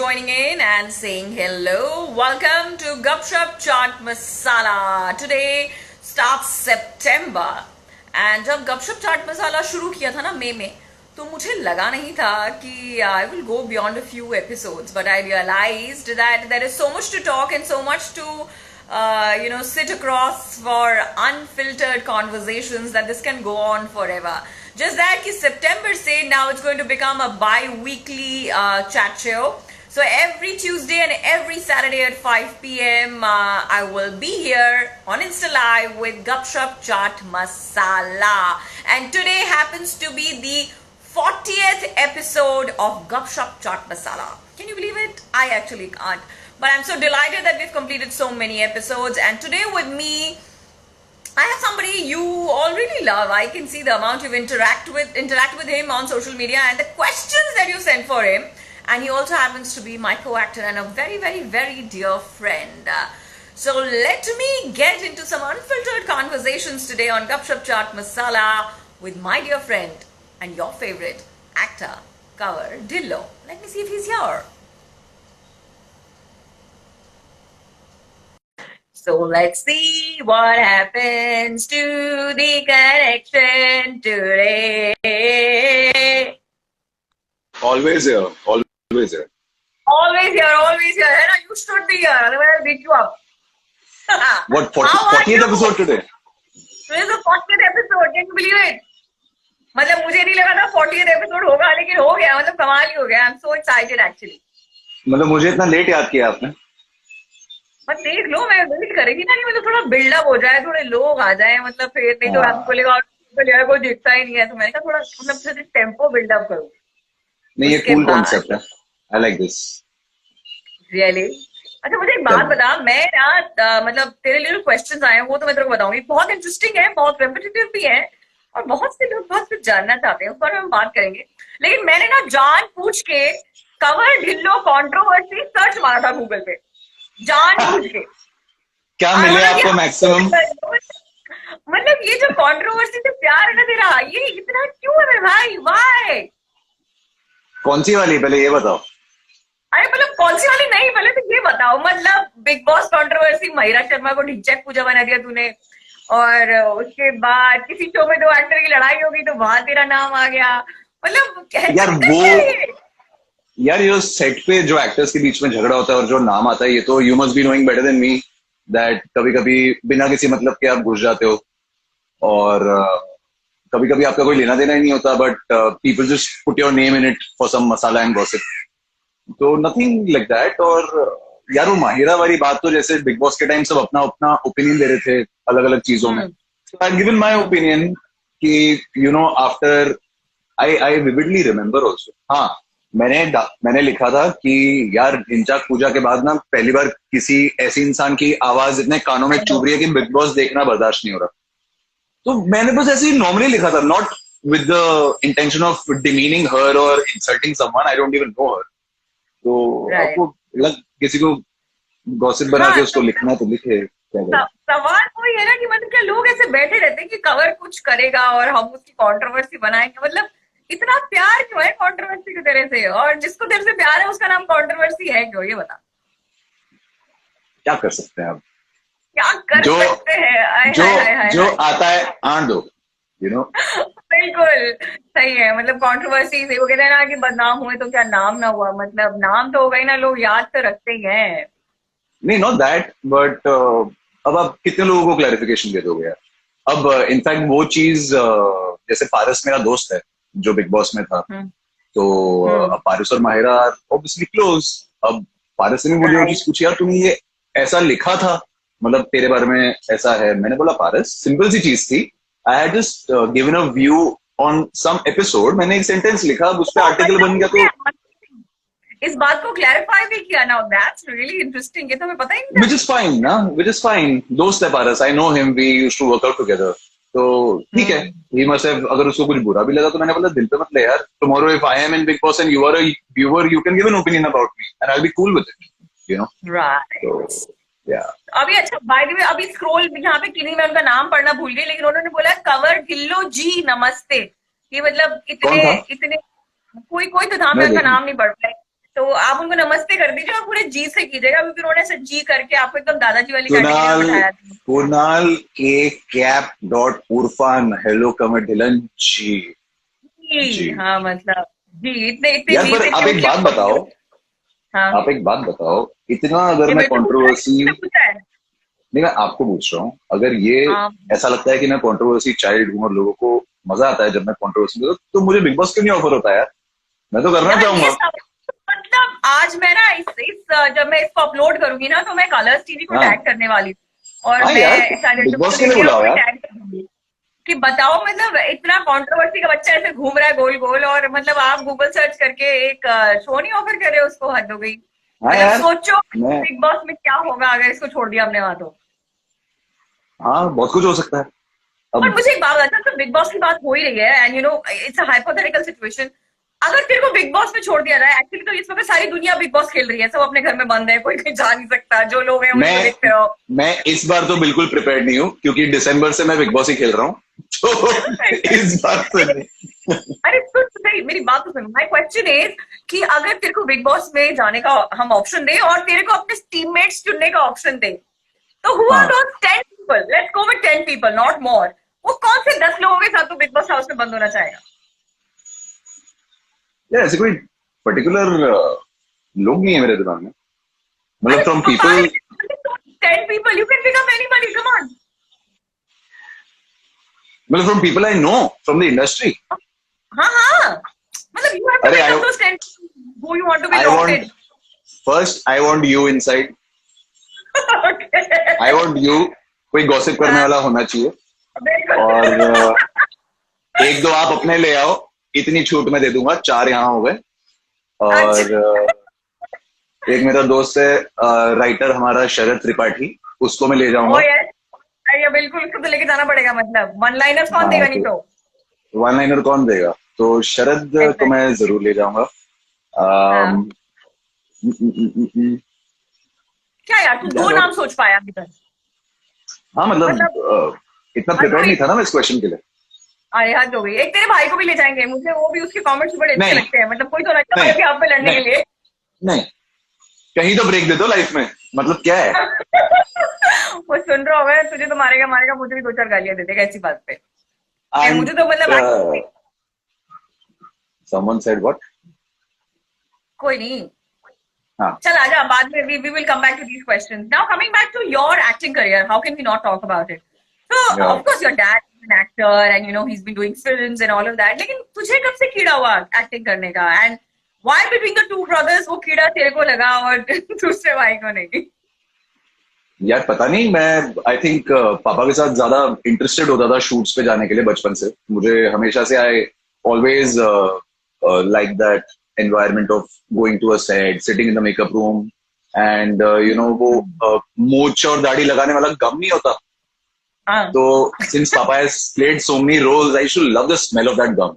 joining in and saying hello. Welcome to Gupshup Chaat Masala. Today starts September. And जब गपशप चाट मसाला शुरू किया था ना मई में, तो मुझे लगा नहीं था कि I will go beyond a few episodes, but I realized that there is so much to talk and so much to sit across for unfiltered conversations that this can go on forever. Just that ki September say now it's going to become a bi-weekly chat show. So every Tuesday and every Saturday at 5 p.m. I will be here on Insta Live with Gupshup Chaat Masala. And today happens to be the 40th episode of Gupshup Chaat Masala. Can you believe it? I actually can't. But I'm so delighted that we've completed so many episodes. And today with me, I have somebody you all really love. I can see the amount you interact with him on social media and the questions that you send for him. And he also happens to be my co-actor and a very, very, very dear friend. So let me get into some unfiltered conversations today on Gupshup Chaat Masala with my dear friend and your favorite actor, Kanwar Dhillon. Let me see if he's here. So let's see what happens to the connection today. Always here. Always here. Always here, always here. Hey, you should be here, otherwise I'll beat you up. What, 40th episode today? Today is the 40th episode, can you believe it? मतलब मुझे नहीं लगा था 40th episode होगा, लेकिन हो गया, मतलब कमाल ही हो गया. I'm so excited actually. मतलब मुझे इतना लेट याद किया आपने? बस देख लो, मैं वेट करेगी ना, नहीं मतलब थोड़ा बिल्डअप हो जाए, थोड़े लोग आ जाए, मतलब फिर नहीं तो आपको बोलेगा कोई दिखता ही नहीं है, तो मैंने कहा थोड़ा मतलब टेम्पो बिल्डअप करो. नहीं, ये कूल कॉन्सेप्ट है. I like this. रियली? अच्छा मुझे एक बात बता, मैं ना मतलब तेरे लिए जो क्वेश्चंस आए हैं वो तो मैं तेरे को बताऊंगी. बहुत इंटरेस्टिंग है, बहुत रेपिटेटिव भी है और बहुत से लोग बहुत कुछ जानना चाहते हैं, उस पर हम बात करेंगे. लेकिन मैंने ना जान पूछ के कंवर ढिल्लों कंट्रोवर्सी सर्च मारा था गूगल पे, जान पूछ के. क्या मिले आपको मैक्सिमम? मतलब ये जो कंट्रोवर्सी से प्यार है ना तेरा, ये इतना क्यों है भाई? वाई? कौन सी वाली, पहले ये बताओ. अरे मतलब कौन सी वाली नहीं, पहले तो ये बताओ. मतलब big boss controversy, Mahira Sharma को ढिंचैक पूजा बना दिया तूने, और उसके बाद किसी शो में 2 एक्टर की लड़ाई होगी तो वहां तेरा नाम आ गया. मतलब यार वो यार ये सेट पे जो एक्टर्स के बीच में झगड़ा होता है और जो नाम आता है, ये तो you must be knowing better than me that कभी कभी बिना किसी मतलब के आप घुस जाते हो और कभी कभी आपका कोई लेना देना ही नहीं होता, but people just put your name in it for some masala and gossip. तो नथिंग लाइक दैट. और यार वो माहिरा वाली बात, तो जैसे बिग बॉस के टाइम सब अपना अपना ओपिनियन दे रहे थे अलग अलग चीजों में. सो आई गिवन माई ओपिनियन कि you know after I vividly remember also. हाँ, मैंने लिखा था कि यार ढिंचाक पूजा के बाद ना पहली बार किसी ऐसी इंसान की आवाज इतने कानों में चुभ रही है कि बिग बॉस देखना बर्दाश्त नहीं हो रहा. तो मैंने बस ऐसे ही नॉर्मली लिखा था, not with the intention of demeaning her और insulting someone. I don't even know her. तो आपको लग किसी को गॉसिप बना के उसको लिखना तो लिखे. सवाल वही है ना कि मतलब क्या लोग ऐसे बैठे रहते हैं कि कवर कुछ करेगा और हम उसकी कंट्रोवर्सी बनाएंगे. मतलब इतना प्यार क्यों है कंट्रोवर्सी की तरह से? और जिसको तेरे से प्यार है उसका नाम कंट्रोवर्सी है क्यों, ये बता. क्या कर सकते हैं आप? क्या कर सकते हैं? जो आता है आन दो, यू नो. बिल्कुल सही है. मतलब कंट्रोवर्सी से वो कहते हैं ना कि बदनाम हुए तो क्या नाम ना हुआ. मतलब नाम तो हो गई ना, लोग याद तो रखते ही हैं. नहीं, नॉट दैट, बट अब आप कितने लोगों को क्लैरिफिकेशन दे दोगे यार. अब इनफैक्ट वो चीज जैसे पारस मेरा दोस्त है जो बिग बॉस में था, तो पारस और माहिरा ऑब्वियसली क्लोज. अब पारस ने मुझे वो चीज पूछी, यार तुमने ये ऐसा लिखा था, मतलब तेरे बारे में ऐसा है. मैंने बोला पारस सिंपल सी चीज थी, I had just given a view on some episode. मैंने एक सेंटेंस लिखा, उस पर आर्टिकल बन गया. तो इस बात को क्लैरिफाई भी किया ना. That's really interesting. ये तो हमें पता ही नहीं था. विच इज फाइन ना, विच इज फाइन. दोस्त है Paras, I know him, we used to work out together. तो ठीक है, ही मस्ट हैव. अगर उसको कुछ बुरा भी लगा तो मैंने बोला दिल पे मत ले यार. Tomorrow if I am in Bigg Boss and you are a viewer, you can give an opinion about me and I will be cool with it, you know. Right. या अभी अच्छा बाय द वे, अभी scroll यहाँ पे किन्हीं में उनका नाम पढ़ना भूल गई, लेकिन उन्होंने बोला कंवर ढिल्लों जी नमस्ते. ये मतलब इतने कोई तो था, मैं उनका नाम नहीं पढ़ पाई. तो आप उनको नमस्ते कर दीजिए और पूरे जी से कीजिएगा, क्योंकि उन्होंने ऐसे जी करके आपको एकदम दादाजी वाली कैटेगरी में कुणाल बिठाया था। कुणाल के कैप डॉट उर्फान हेलो कमर ढिलन जी। जी जी हाँ, मतलब जी, इतने इतने यार, जी पर से आप इतनी एक ऊंची बात बताओ, ऊंची। हाँ, आप एक बात बताओ, इतना अगर ये मैं मेरे से पूछा है, कंट्रोवर्सी, किससे पूछा है? नहीं मैं आपको पूछ रहा हूँ, अगर ये हाँ, ऐसा लगता है कि मैं कंट्रोवर्सी चाइल्ड हूँ और लोगों को मजा आता है जब मैं कंट्रोवर्सी में, तो मुझे बिग बॉस क्यों नहीं ऑफर होता यार? मैं तो करना यार ये चाहूंगा। सब मतलब आज मैं ना जब मैं इसको अपलोड करूंगी ना, तो मैं कलर्स टीवी को टैग हाँ करने वाली हूँ और हाँ यार, मैं सारे बिग बॉस के लिए इंडिया बुलाओ को भी यार। टैग करूंगी कि बताओ, मतलब इतना कंट्रोवर्सी का बच्चा ऐसे घूम रहा है गोल गोल, और मतलब आप गूगल सर्च करके एक शो नहीं ऑफर कर रहे हो, उसको हद हो गई। हाँ मतलब यार, सोचो मैं, बिग बॉस में क्या होगा अगर इसको छोड़ दिया हमने वहां तो। हाँ बहुत कुछ हो सकता है और अब। मुझे एक बात बता, तो बिग बॉस की बात हो ही रही है and you no it's a hypothetical situation. अगर तेरे को बिग बॉस में छोड़ दिया जाए, एक्चुअली तो इस वक्त सारी दुनिया बिग बॉस खेल रही है, सब अपने घर में बंद है, कोई कहीं जा नहीं सकता, जो लोग हैं उसी को मैं देखते रहो। मैं इस बार तो बिल्कुल प्रिपेयर्ड नहीं हूँ, क्योंकि दिसंबर से मैं बिग बॉस ही खेल रहा हूँ। तो इस बार तो नहीं। अरे सुन तो सही, मेरी बात तो सुन। माय क्वेश्चन इज कि अगर तेरे को बिग बॉस में जाने का हम ऑप्शन दे और तेरे को अपने टीममेट्स चुनने का ऑप्शन दे, तो हु आर हाँ दोस 10 people, let's go with 10 people not more. वो कौन से 10 लोगों के साथ तू बिग बॉस हाउस में बंद होना चाहेगा? यार, ऐसे कोई पर्टिकुलर लोग नहीं है मेरे दिमाग में, मतलब अरे फ्रॉम तो पीपल, सारे 10 people, you can pick up anybody, come on. मतलब from people I know from the industry. हाँ हाँ, मतलब यू हैव टू अरे pick I up those 10 who you want to be I locked want, in. First I want you inside, I Okay. Want you, कोई gossip करने हाँ, वाला होना चाहिए। और बिल्कुल। एक दो आप अपने ले आओ, इतनी छूट मैं दे दूंगा, चार यहाँ हो गए। अच्छा। और एक मेरा दोस्त है, राइटर हमारा शरद त्रिपाठी, उसको मैं ले ओ जाऊंगा। यस, अरे बिल्कुल, उसको तो लेके जाना पड़ेगा, मतलब वन लाइनर कौन हाँ देगा नहीं तो तो। वन लाइनर कौन देगा, तो शरद को एग्जैक्ट। मैं जरूर ले जाऊंगा। हाँ, अम, न- न- न- न- क्या यार तू दो यार नाम और, सोच पाया अभी तक? हाँ मतलब मतलब इतना हद प्रिपेयर हुई। नहीं था ना मैं इस क्वेश्चन के लिए। अरे हद हो गई, एक तेरे भाई को भी ले जाएंगे, मुझे वो भी उसके कमेंट्स बड़े अच्छे नहीं लगते हैं, मतलब कोई तो लड़का नहीं भाई भी आप पे लड़ने नहीं के लिए। नहीं, कहीं तो ब्रेक दे दो लाइफ में, मतलब क्या है। वो सुन रहा होगा, तुझे तो मारेगा मारेगा, मुझे भी दो चार गालियां दे देगा ऐसी बात पे। नहीं, एंड मुझे तो मतलब समवन सेड व्हाट। कोई नहीं। हाँ चल आजा, बाद में we will come back to these questions. Now coming back to your acting career, how can we not talk about it? So यार, of course your dad is an actor and you know he's been doing films and all of that. लेकिन तुझे कब से कीड़ा हुआ acting करने का? And why between the two brothers वो कीड़ा तेरे को लगा और दूसरे भाई को नहीं? यार पता नहीं, मैं आई थिंक पापा के साथ ज्यादा इंटरेस्टेड होता था शूट्स पे जाने के लिए बचपन से। मुझे हमेशा से I always like that environment of going to a set, sitting in the makeup room, and you know वो मूंछ और दाढ़ी लगाने वाला गम नहीं होता। हाँ। तो since papa has played so many roles, I should love the smell of that gum.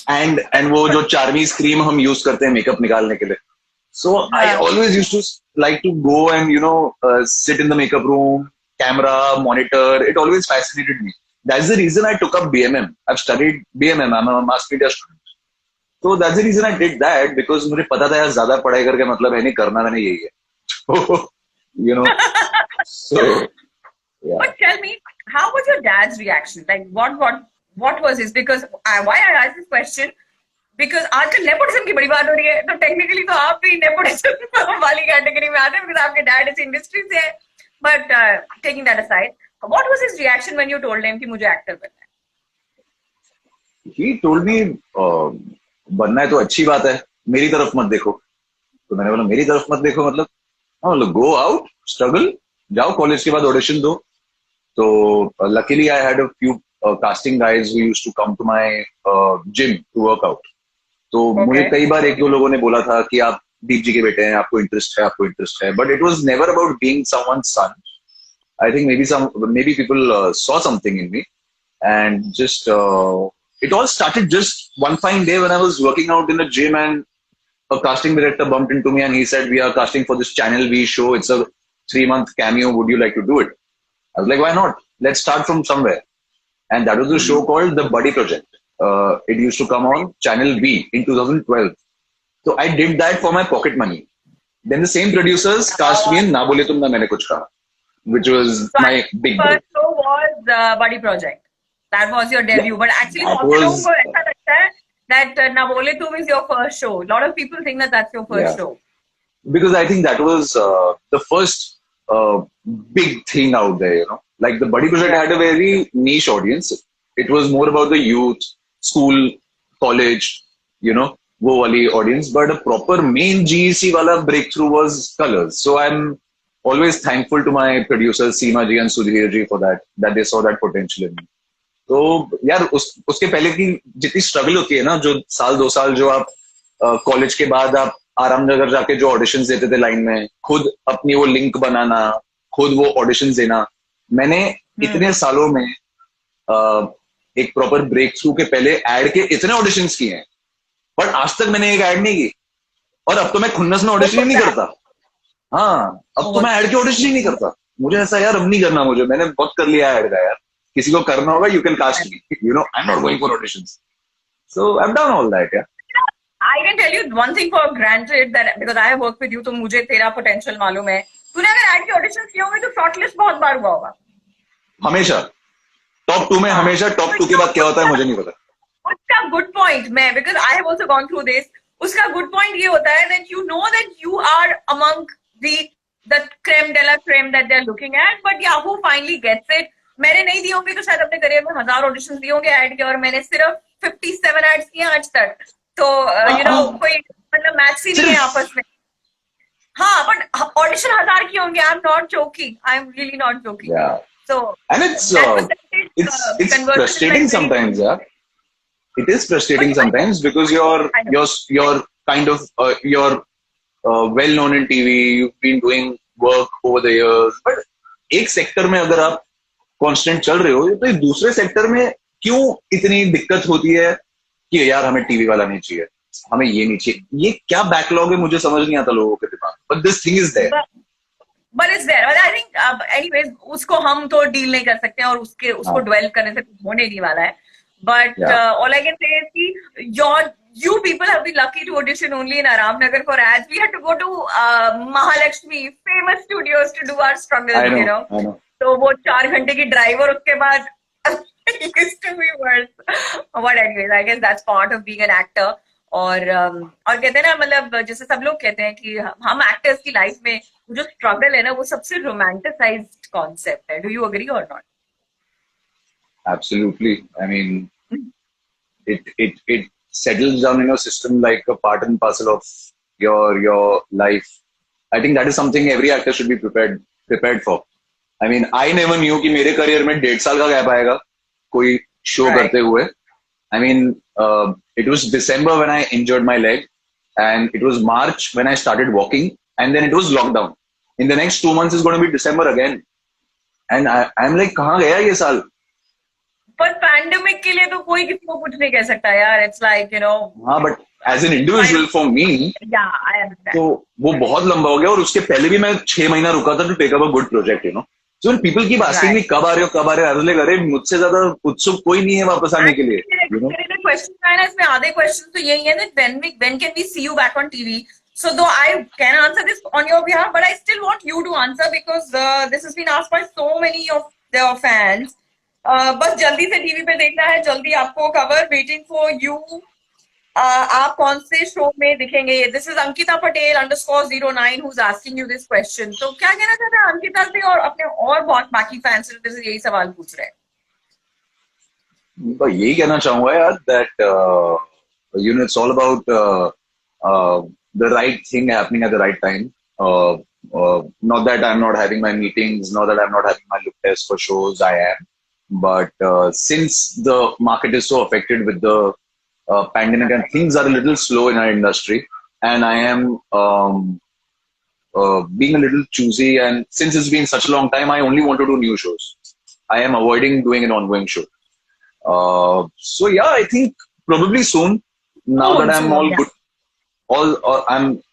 And and वो जो चार्मीज क्रीम हम यूज करते हैं मेकअप निकालने के लिए, so I हाँ। always used to like to go and sit in the makeup room, camera, monitor. It always fascinated me. That's the reason I took up BMM. I've studied BMM. I'm a mass media student. So that's the reason I did that, because मुझे पता था यार ज्यादा पढ़ाई करके मतलब है नहीं, करना मैंने यही है। So, you know, so yeah. But tell me, how was your dad's reaction? Like, what was his? Because why I asked this question? Because आजकल नेपोटिज्म की बड़ी बात हो रही है, तो टेक्निकली तो आप भी नेपोटिज्म वाली कैटेगरी में आते हैं, because आपके डैड इस इंडस्ट्री से है। But taking that aside, what was his reaction when you told him कि मुझे एक्टर बनना है? He told me, बनना है तो अच्छी बात है, मेरी तरफ मत देखो। तो मैंने बोला मेरी तरफ मत देखो मतलब, हाँ मतलब गो आउट, स्ट्रगल, जाओ कॉलेज के बाद ऑडिशन दो। तो luckily I had a few casting guys who used to come to my gym to work out. तो मुझे Okay. कई बार एक दो लोगों ने बोला था कि आप दीप जी के बेटे हैं, आपको इंटरेस्ट है, आपको इंटरेस्ट है, but it was never about being someone's son. I think maybe people saw something in me, and just it all started just one fine day when I was working out in the gym, and a casting director bumped into me and he said, we are casting for this Channel V show, it's a 3-month cameo, would you like to do it? I was like, why not, let's start from somewhere. And that was a show called The Buddy Project. It used to come on Channel B in 2012. So I did that for my pocket money. Then the same producers cast me in Na Bole Tum Na Maine Kuch Kaha, which was So my big break. first show was Buddy Project. That was your debut. But actually, That बहुत से लोगों was, को ऐसा लगता है that Na Bole Tum is your first show. A lot of people think that that's your first yeah, show. because I think that was the first big thing out there, you know. Like the Buddy Project had a very niche audience. It was more about the youth, school, college, you know, wo wali audience. But a proper main GEC wala breakthrough was Colors. So I'm always thankful to my producers, Seema ji and Sudhir ji, for that they saw that potential in me. तो यार उसके पहले की जितनी struggle होती है ना, जो साल 2 साल जो आप कॉलेज के बाद आप आरामनगर जाके जो ऑडिशंस देते थे लाइन में, खुद अपनी वो लिंक बनाना, खुद वो ऑडिशंस देना, मैंने इतने सालों में एक प्रॉपर ब्रेक थ्रू के पहले एड के इतने ऑडिशंस किए हैं, बट आज तक मैंने एक एड नहीं की। और अब तो मैं खुन्नस में ऑडिशन ही नहीं करता। हाँ, अब तो मैं एड के ऑडिशन ही नहीं करता। मुझे ऐसा यार अब नहीं करना, मुझे मैंने बहुत कर लिया एड का यार। किसी को करना होगा, you can cast me, you know, I am not going for auditions. So I have done all that यार। I can tell you one thing for granted that because I have worked with you, तो मुझे तेरा potential मालूम है। तूने अगर add के auditions किए होंगे तो शॉर्टलिस्ट बहुत बार हुआ होगा। हमेशा टॉप 2 में, हमेशा टॉप 2 के बाद क्या होता है मुझे नहीं पता। उसका गुड पॉइंट मैं, because I have also gone through this, उसका गुड पॉइंट ये होता है that you know that you are among the creme de la creme that they are looking at, but yeah, who finally gets it? मैंने नहीं दिए होंगे तो शायद अपने करियर में 1000 ऑडिशंस दिए होंगे ऐड के, और मैंने सिर्फ 57 एड्स किए आज तक। तो यू नो कोई मतलब मैच ही नहीं है आपस में। हाँ, बट ऑडिशन 1000 किए होंगे। आई am not joking, I am really not joking. Yeah. So And it's frustrating sometimes, yeah. It is frustrating sometimes because you're kind of you're well known in TV. You've been doing work over the years, but एक sector में अगर आप constant चल रहे हो, तो दूसरे sector में क्यों इतनी दिक्कत होती है कि यार हमें टीवी वाला नहीं चाहिए, हमें ये नहीं चाहिए। ये क्या बैकलॉग है मुझे समझ नहीं आता लोगों के दिमाग। But this thing is there. But it's there. But I think, anyways, उसको हम तो डील नहीं कर सकते और उसको dwell करने से कुछ होने नहीं वाला है। But all I can say is कि you people have been lucky to audition only in Aramnagar for ads. We had to go to Mahalakshmi, famous studios, to do our struggles, you know. I know. तो वो 4 घंटे की drive और उसके बाद it used to be worse. But anyways, I guess that's part of being an actor. और कहते हैं ना, मतलब जैसे सब लोग कहते हैं कि हम एक्टर्स की लाइफ में जो स्ट्रगल है ना, वो सबसे रोमांटिसाइज्ड कॉन्सेप्ट है। डू यू एग्री और not? Absolutely. I mean, it settles down in your system like a part and parcel of your life. I think that is something every actor should be prepared for. I mean, I never knew कि मेरे career में 1.5 साल का gap आएगा कोई show करते हुए। I mean, it was December when I injured my leg, and it was March when I started walking, and then it was lockdown. In the next 2 months is going to be December again, and I'm like, कहाँ गया ये साल? पर pandemic के लिए तो कोई किसी को कुछ नहीं कह सकता यार। It's like, you know. हाँ, but as an individual for me, yeah, I understand. तो वो बहुत लंबा हो गया, और उसके पहले भी मैं 6 महीना रुका था to take up a good project, you know. So when people keep asking me कब आ रहे हो, I was like, अरे मुझसे ज्यादा उत्सुक कोई नहीं है वापस आने के लिए, you know. क्वेश्चन है ना इसमें, आधे क्वेश्चन तो यही है that when can we see you back on TV? So though I can answer this on your behalf, but I still want you to answer because this has been asked by so many of their fans. बस जल्दी से TV पे देखना है, जल्दी आपको खबर, waiting for you. आप कौन से शो में दिखेंगे? This is Ankita Patel _09 who's asking you this question. तो क्या कहना चाहते हैं अंकिता से और अपने और बहुत बाकी फैंस से यही सवाल पूछ रहे हैं? तो यही कहना चाहूंगा यार that you know, it's all about the right thing happening at the right time. Not that I'm not having my meetings, not that I'm not having my look tests for shows, I am. But since the market is so affected with the pandemic and things are a little slow in our industry, and I am being a little choosy, and since it's been such a long time, I only want to do new shows. I am avoiding doing an ongoing show. So yeah, I think probably soon. Now that I'm all good,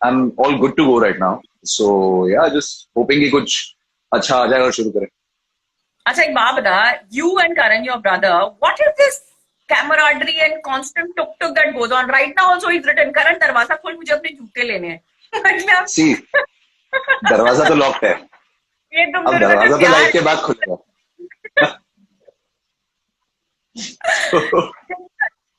I'm all good to go right now. So yeah, just hoping कि कुछ अच्छा आ जाए और शुरू करें. अच्छा, एक बात बता, you and Karan, your brother, what is this camaraderie and constant tuk that goes on. Right now also he's written, Karan दरवाजा खोल मुझे अपने जूते लेने हैं. मतलब सी दरवाजा तो लॉक्ड है, ये तुम अब दोनों का दरवाजा जो तो लाइफ प्यार के बाद खुलेगा.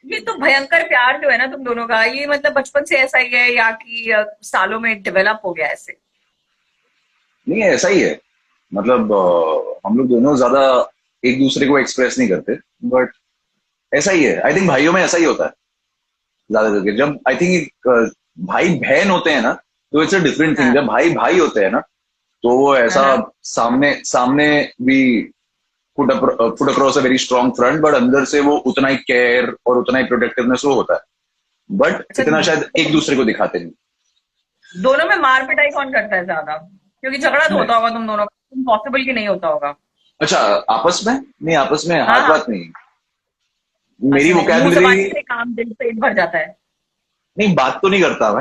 ये तो भयंकर प्यार जो है ना तुम दोनों का, ये मतलब बचपन से ऐसा ही है या कि सालों में डेवलप हो गया ऐसे? नहीं ऐसा ही है, मतलब हम लोग दोनों ज्यादा एक दूसरे को एक्सप्रेस नहीं करते, बट ऐसा ही है. आई थिंक भाइयों में ऐसा ही होता है ज्यादा करके. जब आई थिंक भाई बहन होते हैं ना तो इट्स अ डिफरेंट थिंग. हाँ. जब भाई भाई होते हैं ना तो वो ऐसा हाँ. सामने सामने भी put across a very strong front, but अंदर से वो उतना ही केयर और उतना ही प्रोटेक्टिवनेस वो होता है, बट अच्छा, इतना शायद एक दूसरे को दिखाते नहीं. दोनों में मार पिटाई कौन करता है ज्यादा? क्योंकि झगड़ा तो नहीं. होता होगा तुम दोनों का, इम्पॉसिबल की नहीं होता होगा. अच्छा, आपस में नहीं, आपस में हाँ हाथ हाँ. बात नहीं. मेरी अच्छा, नहीं मुंह वोकैबुलरी जबानी से काम दिल पेट भर जाता है. नहीं, बात तो नहीं करता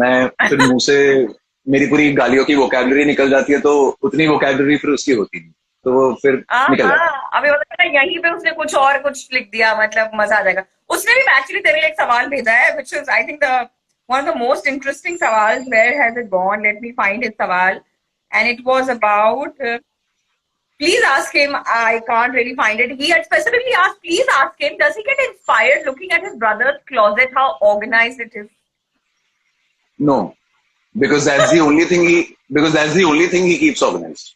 मैं फिर मुंह से मेरी पूरी गालियों की वोकैबुलरी निकल जाती है, तो उतनी वोकैबुलरी फिर उसकी होती नहीं, तो वो फिर निकल जाता है. हाँ, अभी पता है यहीं पे उसने कुछ और कुछ लिख दिया, मतलब मजा आ जाएगा. उसने भी एक्चुअली तेरे लिए एक सवाल भेजा है, which is I think the one of the most interesting सवाल. Where has it gone? Let me find his सवाल. And it was about please ask him. I can't really find it. He had specifically asked, please ask him, does he get inspired looking at his brother's closet, how organized it is? No, because that's the only thing he keeps organized.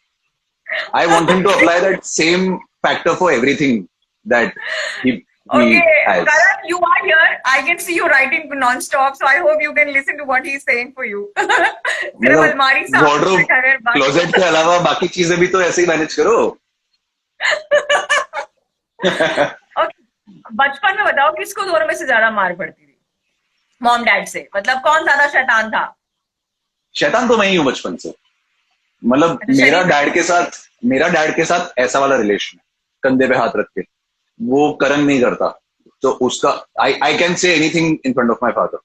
I want him to apply that same factor for everything that he Okay, has. Karan, you are here. I can see you writing non-stop, so I hope you can listen to what he's saying for you. सिर्फ मतलब अलमारी साफ wardrobe बैठा है, बाकी- closet के अलावा बाकी चीजें भी तो ऐसे ही मैनेज करो. Okay, बचपन में बताओ किसको दोनों में से ज्यादा मार पड़ती थी मॉम डैड से? मतलब कौन ज्यादा शैतान था? शैतान तो मैं ही हूँ बचपन से. मतलब अच्छा, मेरा डैड के साथ ऐसा वाला रिलेशन है, कंधे पे हाथ रख के. वो करन नहीं करता, तो उसका आई can say anything in front of my father.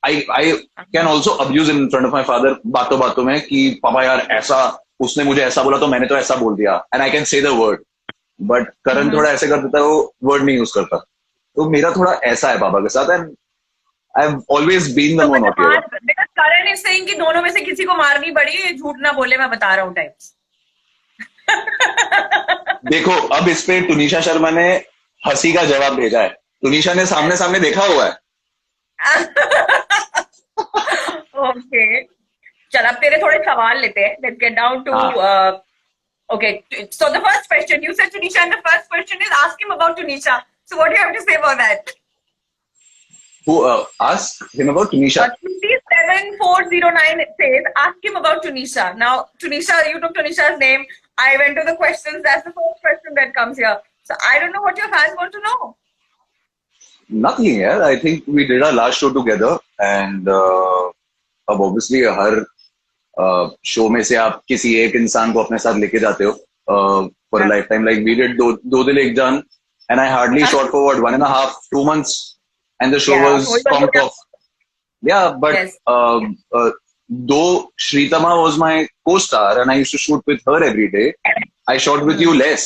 I can also abuse in front of my father बातों बातों में कि पापा यार ऐसा, उसने मुझे ऐसा बोला तो मैंने तो ऐसा बोल दिया, and I can say the word. But Karan थोड़ा ऐसे कर देता है, वो वर्ड नहीं यूज करता. तो मेरा थोड़ा ऐसा है पापा के साथ, and I have always been the तो मोर मतलब naughty. because Karan is saying कि दोनों में से किसी को मारनी पड़ी, ये झूठ ना बोले, मैं बता रहा हूँ टाइप्स. देखो अब इस पे टुनिशा शर्मा ने हंसी का जवाब भेजा है. टुनिशा ने सामने सामने देखा हुआ है. ओके, चल अब तेरे थोड़े सवाल लेते हैं. Let's get down to हाँ. okay. So the first question you said Tunisha, and the first question is ask him about Tunisha. So what do you have to say about that? Who asked him about Tunisha? 7409 says ask him about Tunisha. Now Tunisha, you took Tunisha's name. I went to the questions. That's the first question that comes here. So I don't know what your fans want to know. Nothing, yeah. I think we did our last show together, and अब obviously हर show में से आप किसी एक इंसान को अपने साथ लेके जाते हो for a lifetime. Like we did दो दिल एक जान, and I hardly shot for what 1.5, 2 months, and the show was pumped off. Yeah, but Yes. Though Shritama was my co-star and I used to shoot with her every day, I shot with you less.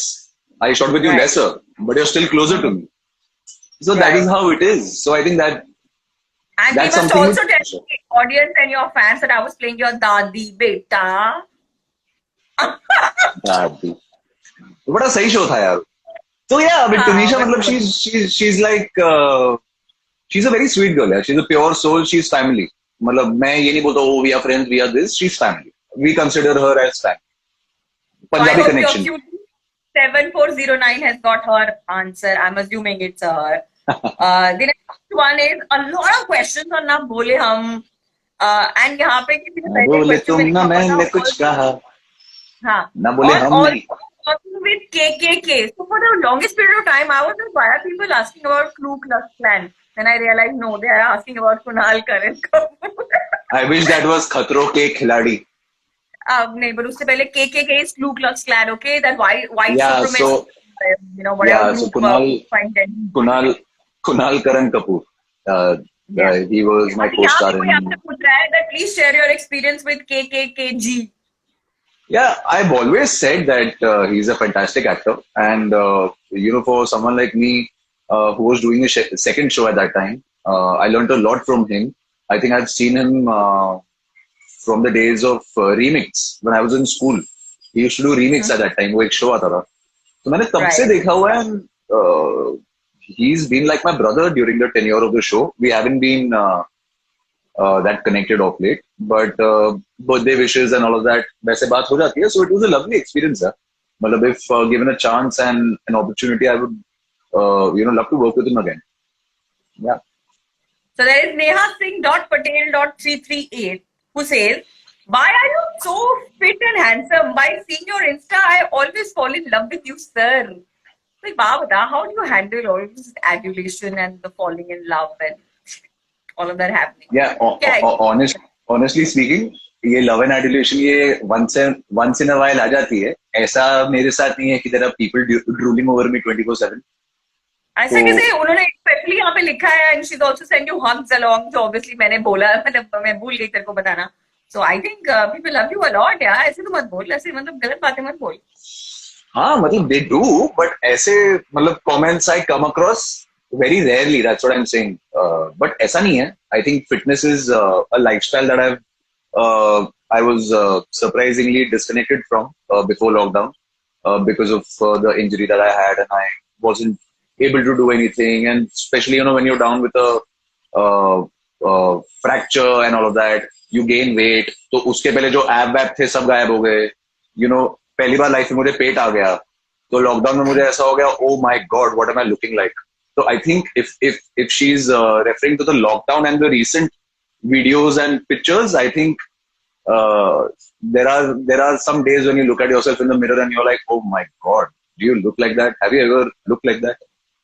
I shot with you Right. lesser, but you're still closer to me. So that is how it is. So I think that And that's we must something also tell the audience and your fans that I was playing your Dadi Beta. बड़ा सही show था यार. So yeah, but हाँ, Tunisha, but- मतलब she's like she's a very sweet girl. Yeah. She's a pure soul. She's family. मतलब मैं ये नहीं बोलता oh we are friends, we are this. She's family. We consider her as family. So I Punjabi hope connection. your 7409 has got her answer. I'm assuming it's her. The next one is a lot of questions on ना बोले हम. And यहाँ पे किसी ने पहले बोले question तुम में ना लिखा मैंने होगा, कुछ कहा, हाँ, ना बोले हम और नहीं. working with KKK. So for the longest period of time, I was like, why are people asking about Ku Klux Klan? Then I realized, no, they are asking about Kunal Karan Kapoor. I wish that was खतरों के खिलाड़ी. नहीं, but उससे पहले KKK is Ku Klux Klan, okay? That white Yeah, supremacist, so whatever yeah, so group find them. Kunal Karan Kapoor. Yeah. He was my अभी यहाँ co-star पे कोई in. आपसे पूछ रहा है that please share your experience with KKKG. Yeah, I've always said that he's a fantastic actor, and for someone like me, who was doing a second show at that time. I learned a lot from him. I think I've seen him from the days of Remix when I was in school. He used to do Remix at that time. वो एक show आता था. तो मैंने तब से Right. देखा हुआ है. He's been like my brother during the tenure of the show. We haven't been that connected of late, but birthday wishes and all of that वैसे बात हो जाती है. So it was a lovely experience. मतलब if given a chance and an opportunity, I would love to work with him again. Yeah. So there is Neha Singh.Patel.338 who says, why are you so fit and handsome? By seeing your Insta, I always fall in love with you, sir. Like, Baba, how do you handle all this adulation and the falling in love and all of that happening? Yeah, Yeah. honestly speaking, ये love and adulation ये once in a while आ जाती है. ऐसा मेरे साथ नहीं है कि there are people drooling over me 24/7. ऐसा कैसे उन्होंने स्पेशली यहाँ पे लिखा है and she's also sent you hugs along, जो obviously मैंने बोला, मतलब मैं भूल गई तेरे को बताना. So I think people love you a lot, यार. ऐसे तो मत बोल, ऐसे मतलब गलत बातें मत बोल. हाँ मतलब they do, but ऐसे मतलब comments I come across very rarely. That's what I'm saying. But ऐसा नहीं है. I think fitness is a lifestyle that I was surprisingly disconnected from before lockdown because of the injury that I had, and I wasn't able to do anything. And especially when you're down with a fracture and all of that, you gain weight. तो उसके पहले जो ab वैप थे सब गायब हो गए. पहली बार लाइफ में मुझे पेट आ गया. तो लॉकडाउन में मुझे ऐसा हो गया, oh my god, what am I looking like? So I think if she's referring to the lockdown and the recent videos and pictures, I think there are some days when you look at yourself in the mirror and you're like, oh my god, do you look like that? Have you ever looked like that?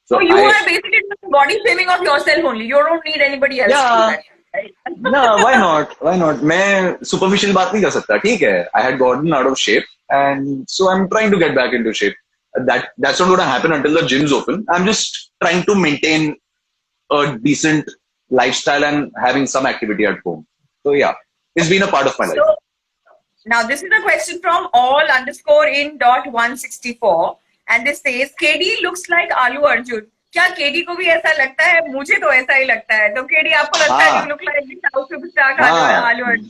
So you are basically doing body shaming of yourself only. You don't need anybody else to do that. Right? No, why not? Why not? मैं superficial बात नहीं कर सकता. ठीक है. I had gotten out of shape, and so I'm trying to get back into shape. That's not going to happen until the gyms open. I'm just trying to maintain a decent lifestyle and having some activity at home. So yeah, it's been a part of my life. So now this is a question from all_in.164 and this says KD looks like Alu Arjun. क्या KD को भी ऐसा लगता है? मुझे तो ऐसा ही लगता है. तो KD आपको लगता है you look like the South superstar Alu Arjun?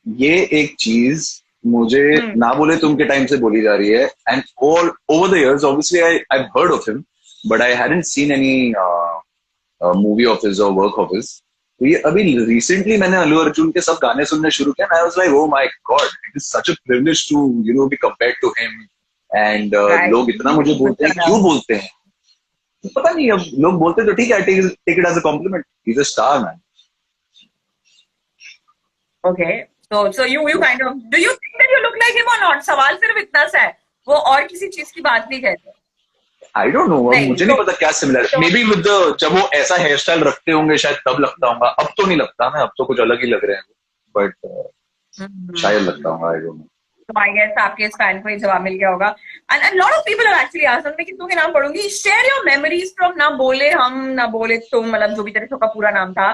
ये एक चीज मुझे ना बोले तुम के टाइम से बोली जा रही है. And all over the years, obviously I've heard of him, but I hadn't seen any movie of his or work of his. तो ये अभी recently मैंने अल्लू अर्जुन के सब गाने सुनने शुरू किया. And I was like, oh my god, it is such a privilege to be compared to him. And लोग इतना मुझे बोलते हैं, क्यों बोलते हैं? पता नहीं. अब लोग बोलते तो ठीक है, take it as a compliment. He's a star, man. Okay, so you kind of, do you think that you look like him or not? सवाल सिर्फ इतना सा है, वो और किसी चीज की बात नहीं कहते. I don't know. मुझे नहीं पता क्या सिमिलर. Maybe with the जब वो ऐसा हेयर स्टाइल रखते होंगे शायद तब लगता होगा. अब तो नहीं लगता ना. अब तो कुछ अलग ही लग रहे हैं. But शायद लगता होगा. I don't know. So I guess आपके इस फैन को ये जवाब मिल गया होगा. And a lot of people have actually asked us, मैं कितनों के नाम पढ़ूंगी. Share your memories from ना बोले हम ना बोले तुम, मतलब जो भी तेरे शो का पूरा नाम था.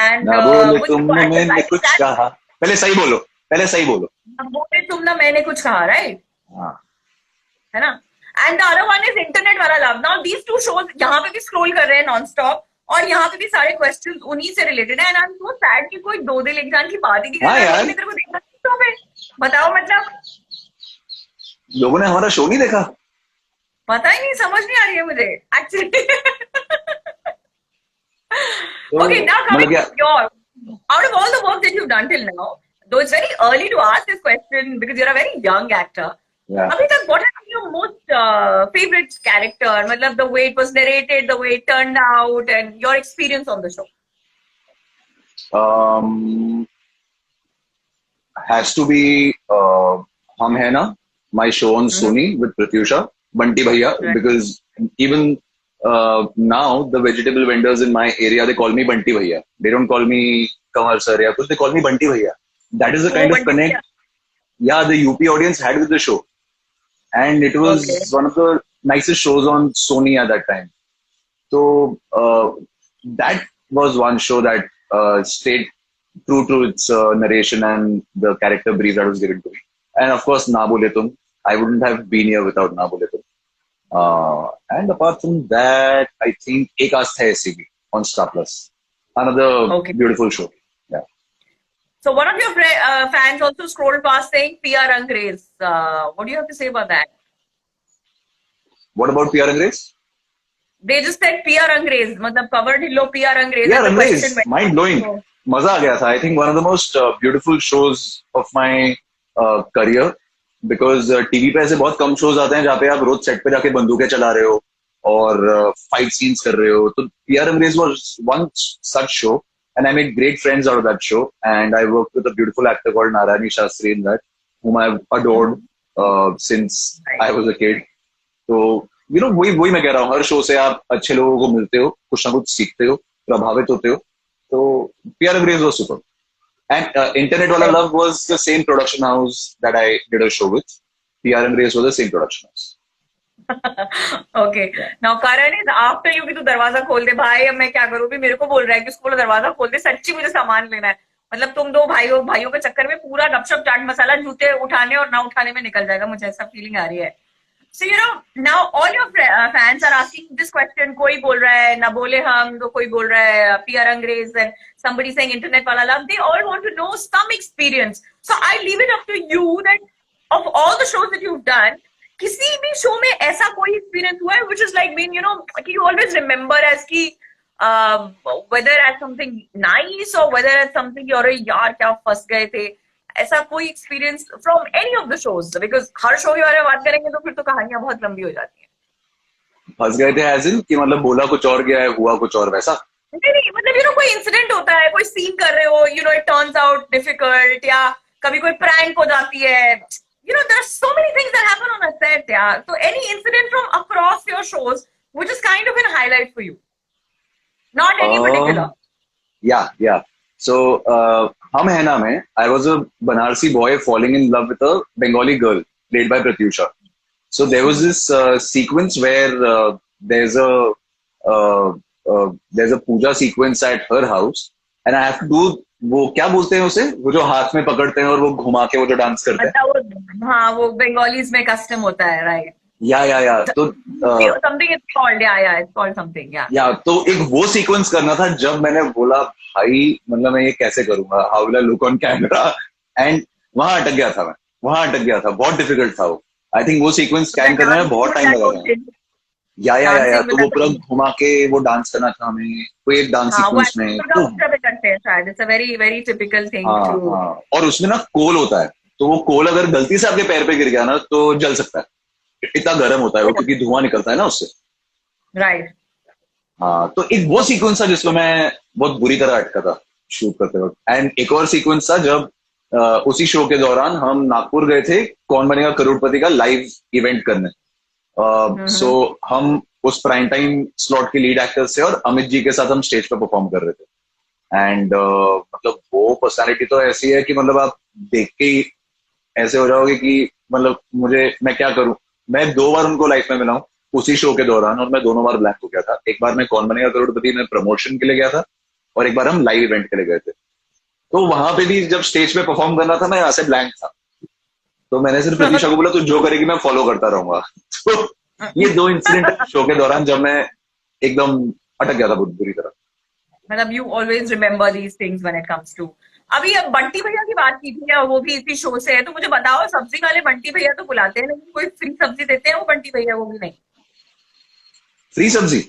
And ना बोले तुमने मैंने कुछ कहा. पहले सही बोलो. ना बोले तुम ना मैंने कुछ कहा, right? हाँ. है ना? And the other one is internet वाला love. Now these two shows यहाँ पे भी scroll कर रहे हैं non-stop और यहाँ पे भी सारे questions उन्हीं से related है. And I'm so sad कि कोई दो दिल एक जान की बात ही नहीं कर रहा है. तेरे को देखना तो पे बताओ, मतलब लोगों ने हमारा शो नहीं देखा. पता ही नहीं, समझ नहीं आ रही है मुझे actually. Okay, now coming to your, out of all the work that you've done till now, though it's very early to ask this question because you're a very young actor. Yeah. अभी तक what has been your most favorite character? मतलब the way it was narrated, the way it turned out, and your experience on the show. Has to be Hum Hai Na, my show on Sony with Pratyusha, Bunty Bhaiya, because even now the vegetable vendors in my area, they call me Bunty Bhaiya. They don't call me Kamar Sir, because they call me Bunty Bhaiya. That is the kind of connect the UP audience had with the show. And it was one of the nicest shows on Sony at that time. So that was one show that stayed true to its narration and the character brief that was given to me. And of course, Na Bole Tum. I wouldn't have been here without Na Bole Tum. And apart from that, I think Ek Aastha Hai Aisi bhi on Star Plus. Another Okay. beautiful show. Yeah. So one of your fans also scrolled past saying PR Angrez. What do you have to say about that? What about PR Angrez? They just said PR Angrez, मतलब covered hillo PR Angrez, Yeah, and the Angrez, question went. mind blowing. So, मजा आ गया था. I think one of the most beautiful shows of my career, because TV पे ऐसे बहुत कम shows आते हैं जहाँ पे आप रोज सेट पे जाके बंदूकें चला रहे हो और फाइट सीन्स कर रहे हो. तो PR Angrez was one such show, and I made great friends out of that show. And I worked with a beautiful actor called Narayani Shastri in that, whom I've adored since I was a kid. तो वही वही मैं कह रहा हूँ, हर show से आप अच्छे लोगों को मिलते हो, कुछ ना कुछ सीखते हो, प्रभावित होते हो. तो PR Angrez was super. And Internet Wala Love was the same production house that I did a show with. PR Angrez was the same production house. okay. Now Karan is after you कि तू दरवाजा खोल दे भाई. अब मैं क्या करूँ, भी मेरे को बोल रहा है कि उसको बोलो दरवाजा खोल दे, सच्ची मुझे सामान लेना है. मतलब तुम दो भाइयों के चक्कर में पूरा गपशप चाट मसाला जूते उठाने और ना उठाने में निकल जाएगा, मुझे ऐसा फीलिंग आ रही है. So now all your fans are asking this question. कोई बोल रहा है ना बोले हम, तो कोई बोल रहा है PR Angrez, and somebody saying Internet Wala Love. They all want to know some experience. So I leave it up to you that of all the shows that you've done, किसी भी शो में ऐसा कोई experience हुआ है which is like been कि you always remember as कि whether as something nice or whether as something you're यार क्या फंस गए थे, ऐसा कोई experience from any of the shows, because her show के बारे में बात करेंगे तो फिर तो कहानियां बहुत लंबी हो जाती हैं. फंस गए थे एज इन कि मतलब बोला कुछ और गया है, हुआ कुछ और वैसा. नहीं मतलब कोई इंसिडेंट होता है, कोई सीन कर रहे हो, इट टर्न्स आउट डिफिकल्ट, या कभी कोई प्रैंक हो जाती है, there are so many things that happen on a set यार. तो any incident from across your shows which is kind of an highlight for you, not any particular. Yeah. So, Hum Hai Na mein, I was a Banarsi boy falling in love with a Bengali girl played by Pratyusha. So there was this sequence where there's a puja sequence at her house, and I have to do वो क्या बोलते हैं उसे, वो जो हाथ में पकड़ते हैं और वो घुमा के वो जो डांस करते हैं. अच्छा, हाँ, वो बंगालीज में कस्टम होता है, राइट. या तो something it's called, it's called something, या तो एक वो सीक्वेंस करना था. जब मैंने बोला भाई मतलब मैं ये कैसे करूंगा, how will I look on camera, and वहां अटक गया था. बहुत डिफिकल्ट था वो. आई थिंक वो सीक्वेंस स्कैन करने में बहुत टाइम लगा था. या तो वो पूरा घुमा के वो डांस करना था हमें, कोई एक डांस सीक्वेंस में. It's a very very typical thing too. और उसमें ना कोल होता है, तो वो कोल अगर गलती से आपके पैर पे गिर गया ना तो जल सकता है, इतना गर्म होता है वो, क्योंकि धुआं निकलता है ना उससे. राइट. हाँ, तो एक वो सीक्वेंस था जिसमें मैं बहुत बुरी तरह अटका था शूट करते वक्त. एंड एक और सीक्वेंस था जब उसी शो के दौरान हम नागपुर गए थे कौन बनेगा करोड़पति का लाइव इवेंट करने. सो हम उस प्राइम टाइम स्लॉट के लीड एक्टर्स थे और अमित जी के साथ हम स्टेज पे परफॉर्म कर रहे थे. एंड मतलब वो पर्सनालिटी तो ऐसी है कि मतलब आप देख के ही ऐसे हो जाओगे कि मतलब मैं क्या करूं. मैं 2 बार उनको लाइफ में मिला हूं उसी शो के दौरान, और मैं दोनों बार ब्लैंक हो गया था. एक बार मैं कौन बनेगा करोड़पति में प्रमोशन के लिए गया था, और एक बार हम लाइव इवेंट के लिए गए थे. तो वहां पे भी जब स्टेज पे परफॉर्म करना था मैं यहाँ से ब्लैंक था. तो मैंने सिर्फ प्रतीक्षा को बोला तू जो करेगी मैं फॉलो करता रहूंगा. तो ये 2 इंसिडेंट शो के दौरान जब मैं एकदम अटक गया था बहुत बुरी तरह. मतलब you always remember these things when it comes to. अभी अब बंटी भैया की बात की थी, वो भी इसी शो से है, तो मुझे बताओ, सब्जी वाले बंटी भैया तो बुलाते हैं लेकिन कोई फ्री सब्जी देते हैं वो बंटी भैया? वो भी नहीं. फ्री सब्जी?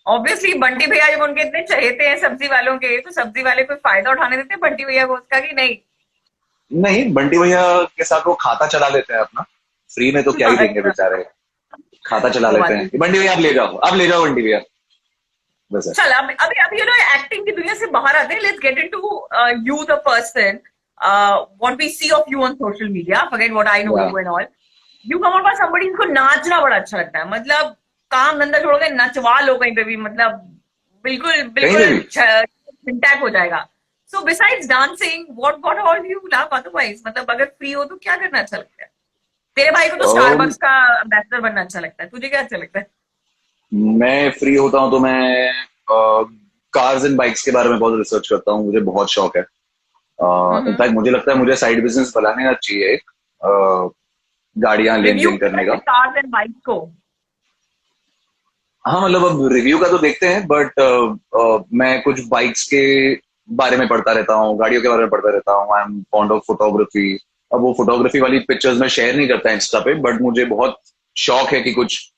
ऑब्वियसली बंटी भैया जब उनके इतने चहेते हैं सब्जी वालों के, तो सब्जी वाले कोई फायदा उठाने देते हैं बंटी भैया को उसका, कि नहीं? नहीं, बंटी भैया के साथ वो खाता चला लेते हैं अपना. फ्री में तो क्या ही देंगे बेचारे, खाता चला लेते हैं. बंटी भैया आप ले जाओ बंटी भैया. चल अभी एक्टिंग की दुनिया से बाहर आते हैं. Let's get into you the person, what we see of you on social media. Forget what I know you and all. You come across somebody जिसको नाचना बड़ा अच्छा लगता है, मतलब काम धंधा छोड़ के नचवा लो कहीं पे भी, मतलब बिल्कुल इंटैक्ट हो जाएगा. So besides dancing, what all do you love otherwise? मतलब अगर फ्री हो तो क्या करना अच्छा लगता है? तेरे भाई को तो स्टारबक्स का एम्बेसडर बनना अच्छा लगता है, तुझे क्या अच्छा लगता है? मैं फ्री होता हूँ तो मैं कार्स एंड बाइक्स के बारे में बहुत रिसर्च करता हूँ. मुझे बहुत शौक है. इनफैक्ट मुझे लगता है मुझे साइड बिजनेस बनाना चाहिए, गाड़ियां लेन देन करने का. कार्स एंड बाइक्स को हाँ मतलब अब रिव्यू का तो देखते हैं, बट मैं कुछ बाइक्स के बारे में पढ़ता रहता हूँ, गाड़ियों के बारे में पढ़ता रहता हूँ। I am fond of photography. अब वो फोटोग्राफी वाली पिक्चर्स मैं शेयर नहीं करता इंस्टा पे, बट मुझे बहुत शौक है कि कुछ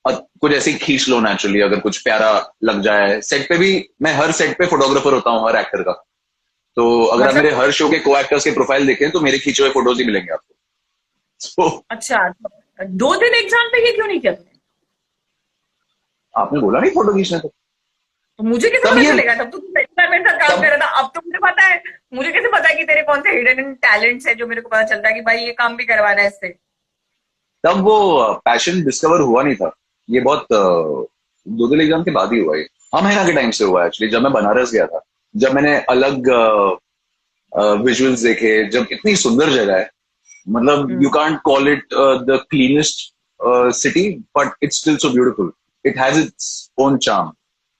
ऐसे ही खींच लो नेचुरली, अगर कुछ प्यारा लग जाए सेट पे भी। मैं हर सेट पे फोटोग्राफर होता हूँ, हर एक्टर का। तो अगर आप मतलब मेरे हर शो के को एक्टर्स के प्रोफाइल देखें तो मेरे खींचे हुए फोटोज ही मिलेंगे आपको। तो अच्छा, तो 2 दिन एग्जाम पे ये क्यों नहीं किया तुमने? आपने बोला नहीं फोटो खींचने, तो मुझे कैसे तब पता ये चलेगा? तब तो तू पहली बार मेरे साथ काम तब कर रहा था, अब तो मुझे पता है। मुझे कैसे पता है कि तेरे कौन से हिडन टैलेंट्स है जो मेरे को पता चलता है कि भाई ये काम भी करवा रहा है इससे? तब वो पैशन डिस्कवर हुआ नहीं था। ये बहुत दो दिल एग्जाम के बाद ही हुआ। ये हाँ महीना के टाइम से हुआ एक्चुअली, जब मैं बनारस गया था। जब मैंने अलग विजुअल्स देखे, जब इतनी सुंदर जगह है, मतलब you hmm. Can't call it the cleanest city, but it's still so beautiful. It has its own charm.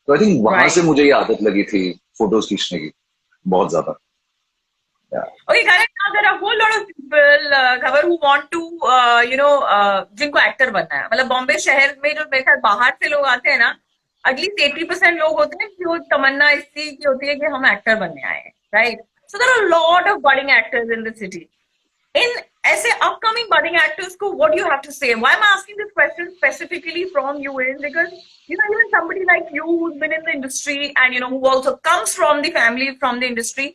तो आई थिंक वहां से राइट। मुझे ये आदत लगी थी फोटोज खींचने की, बहुत ज्यादा। Yeah. Okay, correct. Now there are a whole lot of people, खबर who want to, जिनको एक्टर बनना है। मतलब बॉम्बे शहर में जो मेरे साथ बाहर से लोग आते हैं ना, एटलीस्ट 80% लोग होते हैं कि वो तमन्ना इसी की होती है कि हम एक्टर बनने आए हैं, right? So there are lot of budding actors in the city. In ऐसे upcoming budding actors को what do you have to say? Why I'm asking this question specifically from you is because even somebody like you who's been in the industry and who also comes from the family from the industry,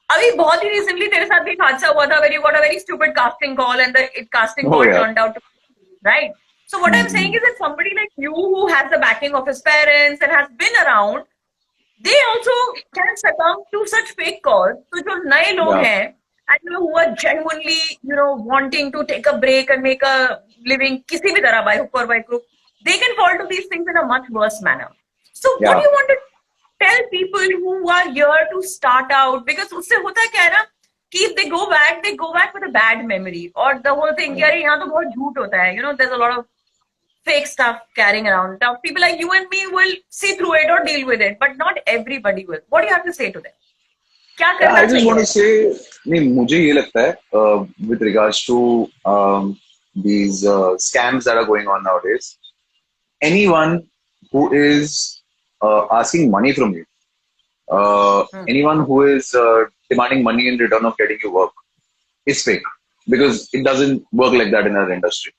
अभी बहुत ही recently तेरे साथ भी एक हादसा हुआ था where you got a very stupid casting call and the casting Oh call yeah. turned out to be right. So what I'm saying is that somebody like you who has the backing of his parents and has been around, they also can succumb to such fake calls. So जो नए लोग Yeah. हैं and who are genuinely wanting to take a break and make a living किसी भी तरह by hook or by crook, they can fall to these things in a much worse manner. So what do Yeah. you want to tell people who are here to start out? Because उससे होता क्या है ना कि if they go back with a bad memory or the whole thing कि अरे यहाँ तो बहुत झूठ होता है, there's a lot of fake stuff carrying around. Now, people like you and me will see through it or deal with it, but not everybody will. What do you have to say to them? क्या Yeah, करना I just want चाहिए? to say, नहीं मुझे ये लगता है with regards to these scams that are going on nowadays, anyone who is asking money from you, Hmm. anyone who is demanding money in return of getting you work is fake, because it doesn't work like that in our industry.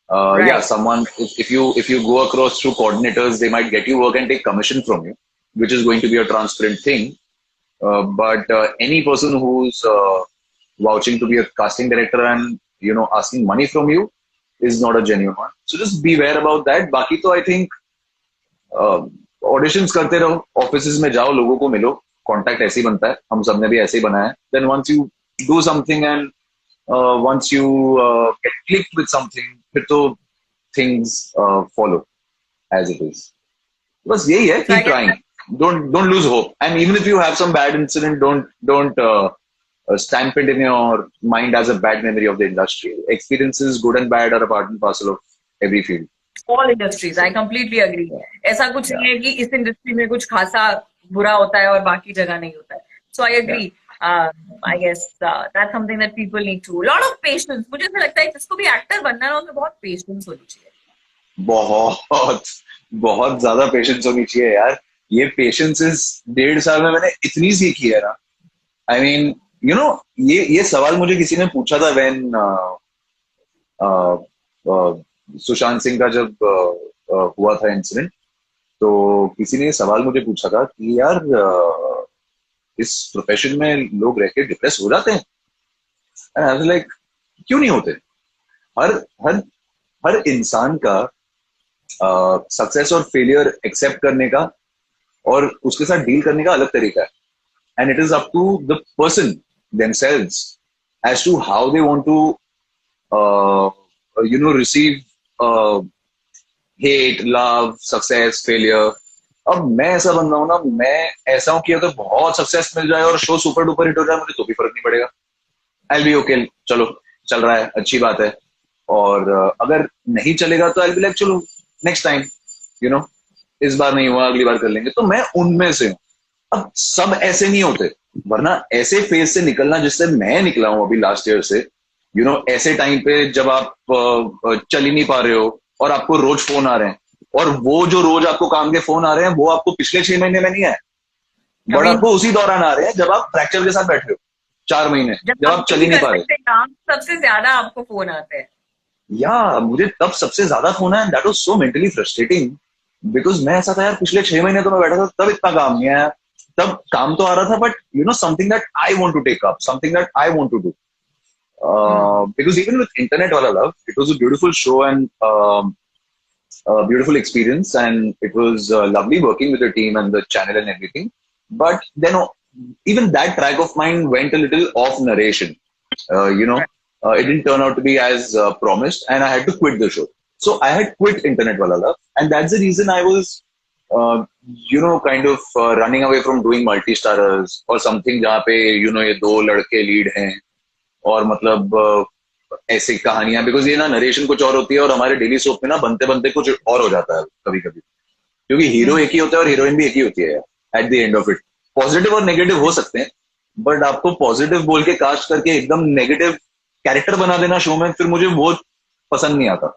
Yeah, Right. someone, if you go across through coordinators, they might get you work and take commission from you, which is going to be a transparent thing. But any person who's vouching to be a casting director and asking money from you is not a genuine one. So just beware about that. बाकी तो I think auditions करते रहो, offices में जाओ, लोगों को मिलो, contact ऐसे ही बनता है, हम सबने भी ऐसे ही बनाया है। Then once you do something and once you get clicked with something, फिर तो things follow as it is. बस यही है, So I keep guess trying, don't lose hope, and even if you have some bad incident, don't stamp it in your mind as a bad memory of the industry. Experiences good and bad are a part and parcel of every field. all industries, I So completely agree. yeah, ऐसा कुछ yeah, नहीं है कि इस industry में कुछ खासा बुरा होता है और बाकी जगह नहीं होता है. So I yeah. agree. I guess that's something that people need to. Lot of patience. मुझे ऐसा लगता है जिसको भी एक्टर बनना है ना उसमें बहुत पेशेंस होनी चाहिए. बहुत बहुत ज्यादा पेशेंस होनी चाहिए यार। ये पेशेंस 1.5 साल में मैंने इतनी सीखी है ना। आई मीन ये सवाल मुझे किसी ने पूछा था व्हेन सुशांत सिंह का जब हुआ था इंसिडेंट। तो किसी ने ये सवाल मुझे पूछा था कि यार इस प्रोफेशन में लोग रह के डिप्रेस हो जाते हैं। एंड आई वाज लाइक, क्यों नहीं होते? हर हर हर इंसान का सक्सेस और फेलियर एक्सेप्ट करने का और उसके साथ डील करने का अलग तरीका है। And it is up to the person themselves as to how they want to receive hate, love, success, failure. अब मैं ऐसा बन रहा हूं ना, मैं ऐसा हूं कि अगर बहुत सक्सेस मिल जाए और शो सुपर डुपर हिट हो जाए, मुझे तो भी फर्क नहीं पड़ेगा। आई बी ओके, चलो चल रहा है, अच्छी बात है। और अगर नहीं चलेगा तो आई बी लाइक, चलो नेक्स्ट टाइम, यू नो इस बार नहीं हुआ, अगली बार कर लेंगे। तो मैं उनमें से हूँ। अब सब ऐसे नहीं होते, वरना ऐसे फेज से निकलना जिससे मैं निकला हूं अभी लास्ट ईयर से, ऐसे टाइम पे जब आप चल ही नहीं पा रहे हो और आपको रोज फोन आ रहे हैं और वो जो रोज आपको काम के फोन आ रहे हैं वो आपको पिछले 6 महीने में नहीं आए, बट अभी आपको उसी दौरान आ रहे हैं जब आप फ्रैक्चर के साथ बैठे हो 4 महीने, जब जब आप आप चल ही नहीं नहीं कर पा रहे। सकते काम, सबसे ज्यादा आपको फोन आते हैं। या मुझे तब सबसे ज्यादा फोन आया, that was so mentally frustrating, because मैं ऐसा था यार, पिछले 6 महीने तो मैं बैठा था तब इतना काम नहीं आया, तब काम तो आ रहा था but something that I want to take up, something that I want to do, hmm. because even with internet wala love, it was a beautiful show and a beautiful experience, and it was lovely working with the team and the channel and everything. But then even that track of mine went a little off narration. It didn't turn out to be as promised, and I had to quit the show. So I had quit Internet Wala Love, and that's the reason I was, kind of running away from doing multi-starers or something जहाँ पे ये दो लड़के lead हैं और मतलब ऐसी कहानियां, बिकॉज ये ना नरेशन कुछ और होती है और हमारे डेली सोप में ना बनते बनते कुछ और हो जाता है कभी कभी, क्योंकि हीरो एक ही होता है और हीरोइन भी एक ही होती है at the end of it. Positive और नेगेटिव हो सकते हैं, बट आपको पॉजिटिव बोल के कास्ट करके एकदम नेगेटिव कैरेक्टर बना देना शो में, फिर मुझे वो पसंद नहीं आता।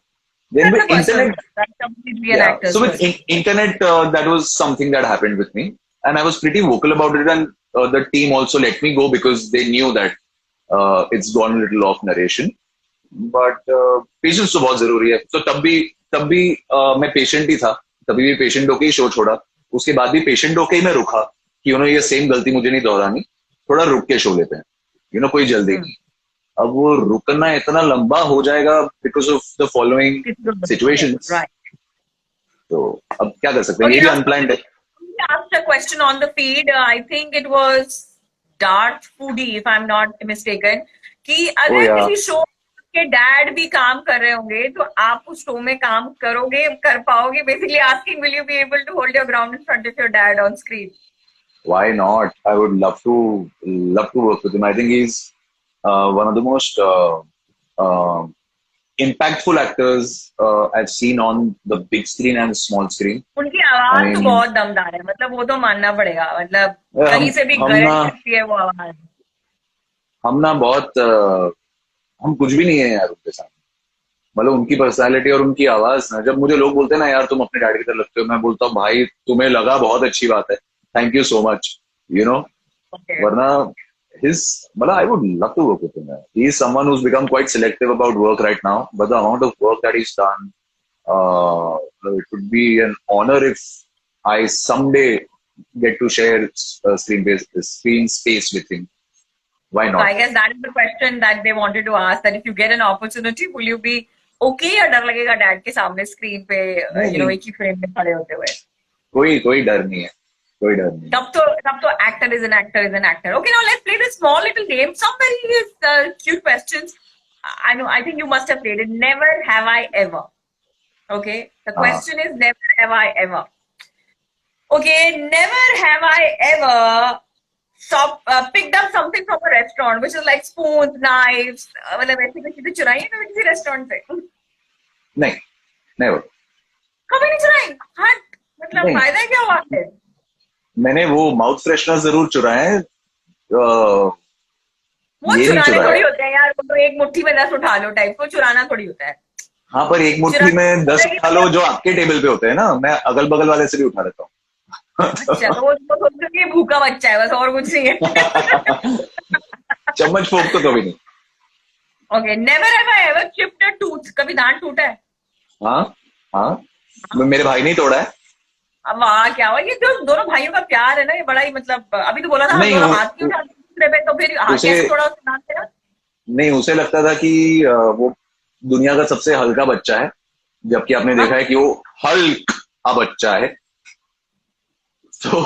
Then That's a with personal internet, choice. That's completely an yeah, actor's so with choice. internet, that was something that happened with me, and I was pretty vocal about it, and the team also let me go because they knew that it's gone a little off narration, but patience तो बहुत जरूरी है। तो तब भी मैं patient ही था, तभी भी पेशेंट होके ही शो छोड़ा, उसके बाद भी पेशेंट होके ही मैं रुका कि ये सेम गलती मुझे नहीं दोहरानी, थोड़ा रुक के शो लेते हैं, कोई जल्दी हम्म। नहीं। अब वो रुकना इतना लंबा हो जाएगा because of the following situations, Right. तो अब क्या कर सकते हैं, Okay, ये भी now अनप्लान्ड है। somebody asked a question on the feed. I think it was Darth Foodie, if I'm not mistaken, कि ओ अगर या किसी शो के डैड भी काम कर रहे होंगे तो आप उस शो में काम करोगे, कर पाओगे? Basically asking, will you be able to hold your ground in front of your dad on screen? why not, I would love to work with him. I think he's one of the most uh, impactful actors I've seen on the big screen and small screen. उनकी I आवाज तो mean, बहुत दमदार है, मतलब वो तो मानना पड़ेगा, मतलब हम कहीं से भी हम ना गरज सकती है वो आवाज। हम ना बहुत हम कुछ भी नहीं है यार उनके सामने, मतलब उनकी पर्सनालिटी और उनकी आवाज ना, जब मुझे लोग बोलते हैं ना यार तुम अपने डैडी की तरह लगते हो, मैं बोलता हूँ भाई तुम्हें लगा बहुत अच्छी बात है, thank you so much, you know Okay. वरना his, मतलब I would love to work with him. He is someone who's become quite selective about work right now, but the amount of work that he's done, it would be an honor if I someday get to share screen space with him. Why So I not? guess that is the question that they wanted to ask, that if you get an opportunity, will you be okay या डर लगेगा dad के सामने screen पे नहीं, एक ही frame में खड़े होते हुए? कोई डर नहीं है, कोई डर नहीं। तब तो actor is an actor is an actor. Okay, now let's play this small little game. Some very cute questions. I know. I think you must have played it. Never have I ever. Okay. The हाँ, question is never have I ever. Okay, never have I ever picked up something from a restaurant, which is like spoons, knives. मतलब ऐसी कोई चीजें चुराई है कभी किसी restaurant से? नहीं, never, कभी नहीं चुराई? हाँ, मतलब नहीं। फायदा क्या हुआ है? मैंने वो माउथ फ्रेशनर जरूर चुराए हैं, वो ये नहीं चुराने चुराया। थोड़ी होते हैं यार, वो तो एक मुट्ठी में 10 उठा लो टाइप को चुराना थोड़ी होता है। हाँ, पर एक मुट्ठी में 10 उठा लो जो आपके टेबल पे होते हैं ना, मैं अगल बगल वाले से भी उठा लेता हूँ। अच्छा, तो वो सोचो कि भूखा बच्चा है बस, और कुछ नहीं है। चम्मच फोक तो कभी नहीं। Okay, never have I ever chipped a tooth. कभी दांत टूटा है? हाँ, हाँ, मेरे भाई ने तोड़ा है। अब वाह, क्या हुआ? ये जो दोनों भाइयों का प्यार है ना, ये बड़ा ही, मतलब अभी तो बोला था हम नहीं, दोनों हाथ क्यों उठाते हैं दूसरे पे, तो फिर हाथ उसे कैसे तोड़ा उसने दांत तेरा? नहीं, उसे लगता था कि वो दुनिया का सबसे हल्का बच्चा है, जबकि आपने हाँ? देखा है कि वो हल्क बच्चा है। तो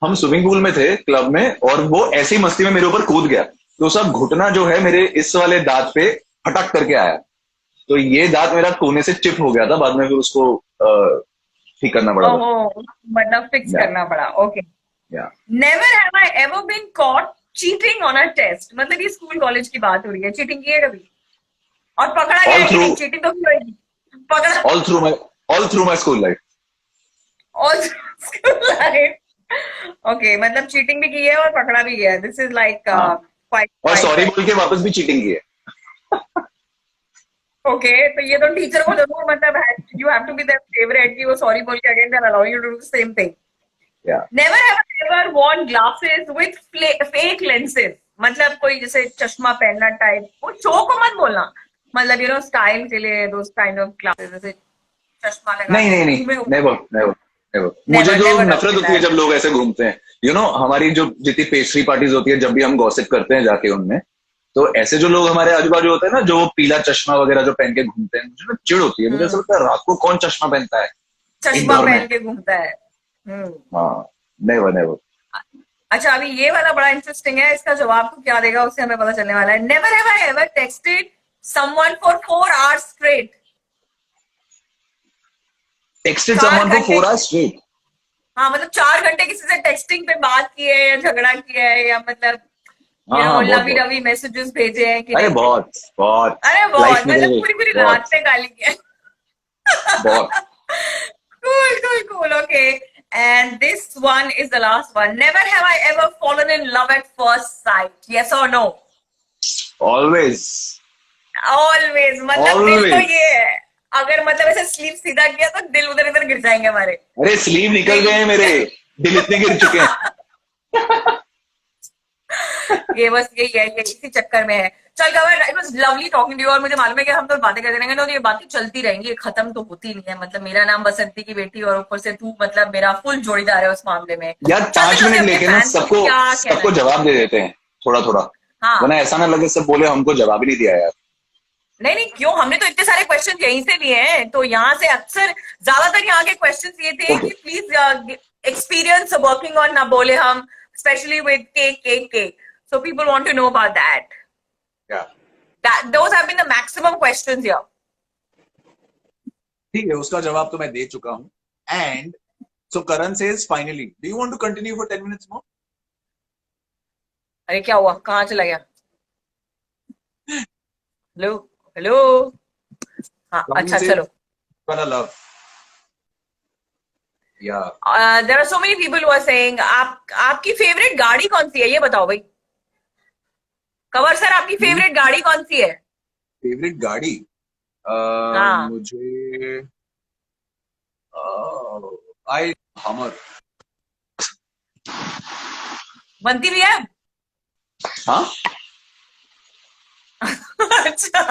हम स्विमिंग पूल में थे क्लब में, और वो ऐसी मस्ती में मेरे ऊपर कूद गया, तो सब घुटना जो है मेरे इस वाले दांत पे फटक करके आया, तो ये दांत मेरा कोने से चिप हो गया था, बाद में फिर उसको ठीक करना पड़ा था। ओहो, मतलब फिक्स या करना पड़ा। Okay. Yeah never have I ever been caught cheating on a test. मतलब ये स्कूल कॉलेज की बात हो रही है। चीटिंग की है कभी? और पकड़ा गया ऑल है कि थ्रू नहीं? चीटिंग तो की होगी। पकड़ा all through my school life. और स्कूल लाइफ। ओके, मतलब चीटिंग भी की है और पकड़ा भी गया है। दिस इज लाइक हाँ, क्वाइट और क्वाइट सॉरी वेल। बोल के वापस भी चीटिंग की है। ओके, तो ये तो टीचर को जरूर मतलब you have to be their favourite कि वो सॉरी बोल के again they are allowing you to do the same thing. या never have ever worn glasses with fake lenses. मतलब कोई जैसे चश्मा पहनना टाइप, वो शो को मत बोलना. मतलब स्टाइल के लिए दोस काइंड ऑफ ग्लासेस, जैसे चश्मा लगा नहीं के नहीं नहीं, मुंह में. Never never never. मुझे नेवर जो नेवर नफरत होती है जब लोग ऐसे घूमते हैं, हमारी जो जितनी पेस्ट्री पार्टीज होती है, जब भी हम गॉसिप करते हैं जाके उनमें, तो ऐसे जो लोग हमारे आजू बाजू होते हैं ना, जो वो पीला चश्मा वगैरह जो पहन के घूमते हैं, मुझे ना चिढ़ होती है. मुझे ऐसा लगता है रात को कौन चश्मा पहनता है चश्मा इंदौर में. पहन के घूमता है. हम्म. हाँ, नेवर नेवर. अच्छा, अभी ये वाला बड़ा इंटरेस्टिंग है. इसका जवाब तो क्या देगा उससे हमें पता चलने वाला है. Never have I ever texted someone for 4 hours straight. Texted 4 someone for घंटे. 4 hours straight. हाँ, मतलब 4 घंटे किसी से टेक्सटिंग पे बात की है या झगड़ा किया है, या मतलब हाँ हाँ, बहुत लवी बहुत. डवी मैसेजेस भेजे हैं कि अरे नहीं. बहुत बहुत. अरे लाइफ बहुत, में मतलब गए पूरी पूरी बहुत. रात पे गाली किया. बहुत. Cool, cool, cool. Okay. And this one is the last one. Never have I ever fallen in love at first sight. Yes or no? Always. Always. मतलब दिल तो ऑलवेज. ये है. अगर मतलब ऐसे स्लीप सीधा किया तो दिल उधर इधर गिर जाएंगे हमारे. अरे स्लीव निकल गए हैं मेरे. दिल इतने गिर चुके हैं. ये बस यही है, ये इसी चक्कर में है. चल cover, it was lovely talking to you. और मुझे मालूम है कि हम तो बातें करते रहेंगे तो ये बातें चलती रहेंगी, ये खत्म तो होती नहीं है. मतलब मेरा नाम बसंती की बेटी और ऊपर से तू मतलब मेरा फुल जोड़ीदार है उस मामले में. यार चलते 5 चलते मिनट अपने लेके ना फैंस को सबको क्या कहना सबको है. जवाब दे देते हैं थोड़ा थोड़ा. हाँ. वरना ऐसा ना लगे सब बोले हमको जवाब ही नहीं दिया यार. नहीं नहीं, क्यों, हमने तो इतने सारे क्वेश्चन यहीं से लिए हैं. तो यहाँ से अक्सर ज्यादातर यहाँ के क्वेश्चन ये थे ओके. कि प्लीज एक्सपीरियंस वर्किंग ऑन ना बोले हम, specially with cake cake cake. So people want to know about that. क्या. Those have been the maximum questions here. ठीक है, उसका जवाब तो मैं दे चुका हूँ. And so Karan says finally, do you want to continue for 10 minutes more? अरे क्या हुआ, कहाँ चला गया. Hello hello. हाँ, अच्छा चलो. वाला love. Yeah. There are so many people who are saying आपकी फेवरेट गाड़ी कौन सी है, ये बताओ भाई. कंवर सर, आपकी फेवरेट गाड़ी कौन सी है. फेवरेट गाड़ी. हाँ. मुझे आई हमर. बनती भी है. हाँ. अच्छा.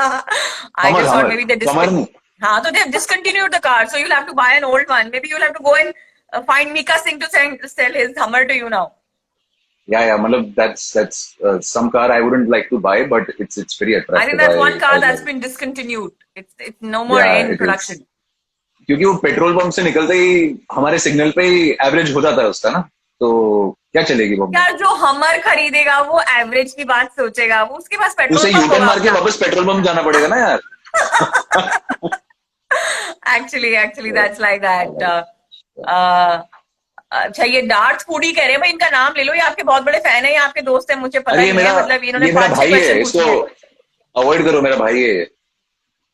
I हमर just thought हमर maybe they समर नहीं. हाँ, तो they've discontinued the car, so you'll have to buy an old one. Maybe you'll have to go and find Mika Singh to sell his Hummer to you now. Yeah, मतलब that's some car I wouldn't like to buy, but it's very attractive. I think that's one car I that's love it. been discontinued. It's no more Yeah, in it is. production. क्योंकि वो petrol pump से निकलते ही हमारे signal पे ही average हो जाता है उसका ना, तो क्या चलेगी वो. यार, जो हमर खरीदेगा वो एवरेज की बात सोचेगा, वो उसके पास पेट्रोल उसे पंप यूटर्न होगा मार के अपना. वापस पेट्रोल पंप जाना पड़ेगा ना यार. Actually that's like that. अच्छा, ये डार्थ फूडी कह रहे हैं भाई, इनका नाम ले लो. ये आपके बहुत बड़े फैन है, ये आपके दोस्त है, मुझे पता अरे ये नहीं है. मेरा मतलब इन्होंने ये मेरा 5-6 भाई है, क्वेश्चन इसको पूछे हैं. अवॉइड करो. मेरा भाई है.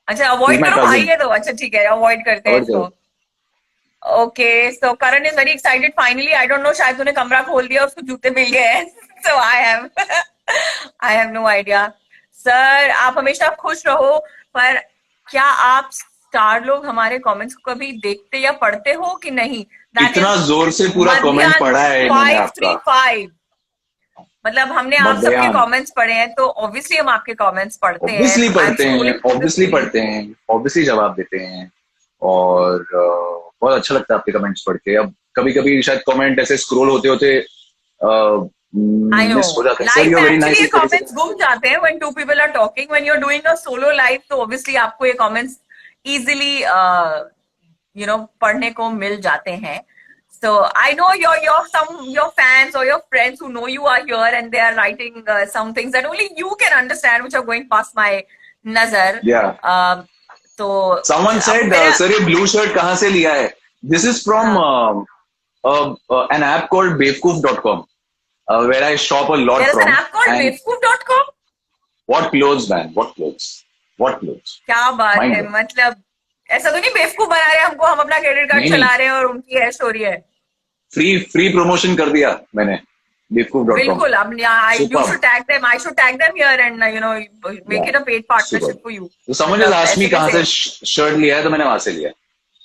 अच्छा, He's अवॉइड my करो. भाई cousin. है तो अच्छा ठीक है, अवॉइड करते हैं अवॉइड इसको. करो. Okay, so Karan is very excited finally. I don't know, शायद तूने कमरा खोल दिया, उसको जूते मिल गए हैं. So I have no idea. Sir, आप हमेशा खुश रहो. पर क्या आप स्टार लोग हमारे कमेंट्स को कभी देखते या पढ़ते हो कि नहीं? दैट इतना इज जोर से पूरा कमेंट पढ़ा है इन्होंने आपका. 535. मतलब हमने आप सबके मध्याह्न. कमेंट्स पढ़े हैं, तो ऑब्वियसली हम आपके कमेंट्स पढ़ते हैं. ऑब्वियसली I'm पढ़ते हैं, scrolling through the obviously screen. पढ़ते हैं, ऑब्वियसली जवाब देते हैं. और बहुत अच्छा लगता है आपके कमेंट्स पढ़ के. अब कभी कभी शायद कमेंट ऐसे स्क्रॉल होते होते I know. मिस हो जाते हैं. सर Live यू में वेरी actually नाइस. ये इस तरीके comments घूम जाते हैं when two people are talking. When you're doing a solo live, तो obviously आपको ये comments easily पढ़ने को मिल जाते हैं. So I know your fans or your friends who know you are here and they are writing some things that only you can understand, which are going past my nazar. Yeah. तो Someone said, sir ये blue shirt कहाँ से लिया है? This is from an app called Bewkoof.com, where I shop a lot there is from. an app called And Bewkoof.com. what clothes, man? What clothes? What clothes? क्या बात Mind है. blowing. मतलब ऐसा तो नहीं बेवकूफ बना रहे हमको, हम अपना क्रेडिट कार्ड नहीं चला नहीं, रहे हैं और उनकी है स्टोरी है. फ्री प्रमोशन कर दिया मैंने. beefcook.com. बिल्कुल. I you Superb. should tag them. I should tag them here and make Yeah. it a paid partnership Superb. for you. So someone just asked me ऐसे कहाँ से कैसे? शर्ट लिया है, तो मैंने वहां से लिया.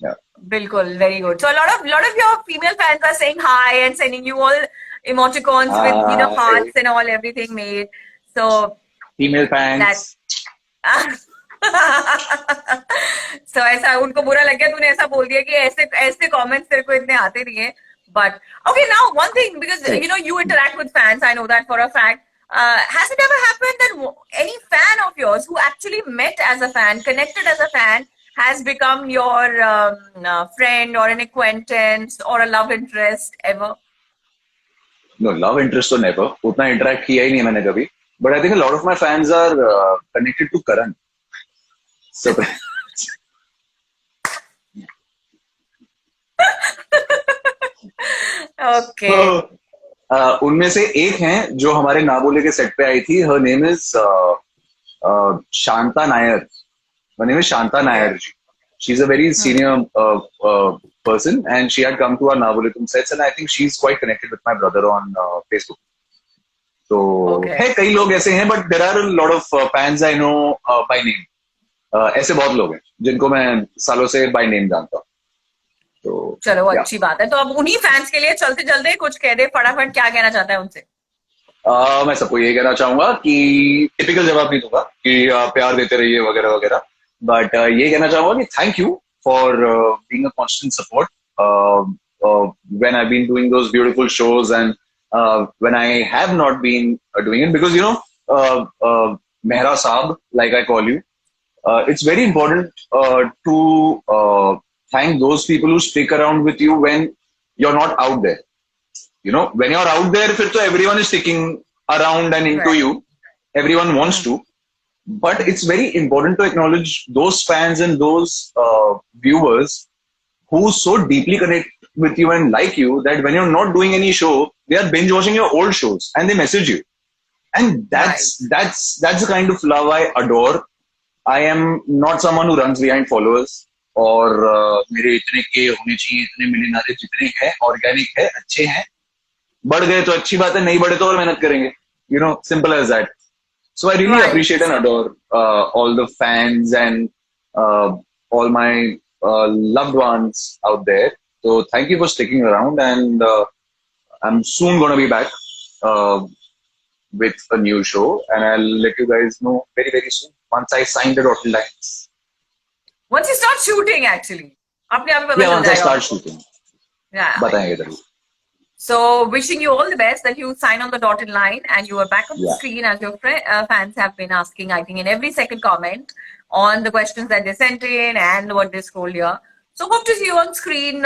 Yeah. बिल्कुल, very good. So a lot of your female fans are saying hi and sending you all emoticons with hearts and all everything made. So Female that. fans. So ऐसा उनको बुरा लग गया, तूने ऐसा बोल दिया कि ऐसे comments तेरे को इतने आते नहीं है. But okay, now one thing, because you interact with fans, I know that for a fact. Has it ever happened that any fan of yours who actually met as a fan, connected as a fan, has become your friend or an acquaintance or a love interest ever? No, love interest तो never. उतना interact किया ही नहीं मैंने कभी. But I think a lot of my fans are connected to Karan. So, Okay. तो उनमें से एक हैं जो हमारे ना बोले के सेट पे आई थी. Her name is Shanta Nair. Her name is Shanta Nair ji. She's a very senior person, and she had come to our Na Bole Tum sets, and I think she's quite connected with my brother on Facebook. So, Okay. है कई लोग ऐसे हैं, but there are a lot of fans I know by name. ऐसे बहुत लोग हैं जिनको मैं सालों से by name जानता हूँ. तो चलो yeah. अच्छी बात है. तो अब उन्हीं फैंस के लिए चलते चलते कुछ कह दे फटाफट, क्या कहना चाहता है उनसे? मैं सबको ये कहना चाहूंगा कि टिपिकल जवाब नहीं दूंगा कि प्यार देते रहिए वगैरह वगैरह, बट ये कहना चाहूंगा कि thank you for being a constant support when I've been doing those beautiful shows, and when I have not been doing it, because Mehra Saab, like I call you, it's very important to thank those people who stick around with you when you're not out there. When you're out there, फिर तो everyone is sticking around and into Right. you. Everyone wants to. But it's very important to acknowledge those fans and those viewers who so deeply connect with you and like you that when you're not doing any show, they are binge watching your old shows and they message you. And that's the kind of love I adore. I am not someone who runs behind followers. और मेरे इतने के होने चाहिए, इतने millionaire जितने हैं, organic है, अच्छे हैं, बढ़ गए तो अच्छी बात है, नहीं बढ़े तो और मेहनत करेंगे. Simple as that. So I really appreciate and adore all the fans and all my loved ones out there. So thank you for sticking around, and I'm soon going to be back with a new show, and I'll let you guys know very, very soon once I sign the dotted lines. Once you start shooting, actually. अपने आप पता Yeah, चल once I जाएगा start आपको. shooting. Yeah. बताएंगे जरूर. So wishing you all the best, that you sign on the dotted line and you are back on the Yeah. screen, as your fans have been asking, I think, in every second comment on the questions that they sent in and what they scrolled here. So hope to see you on screen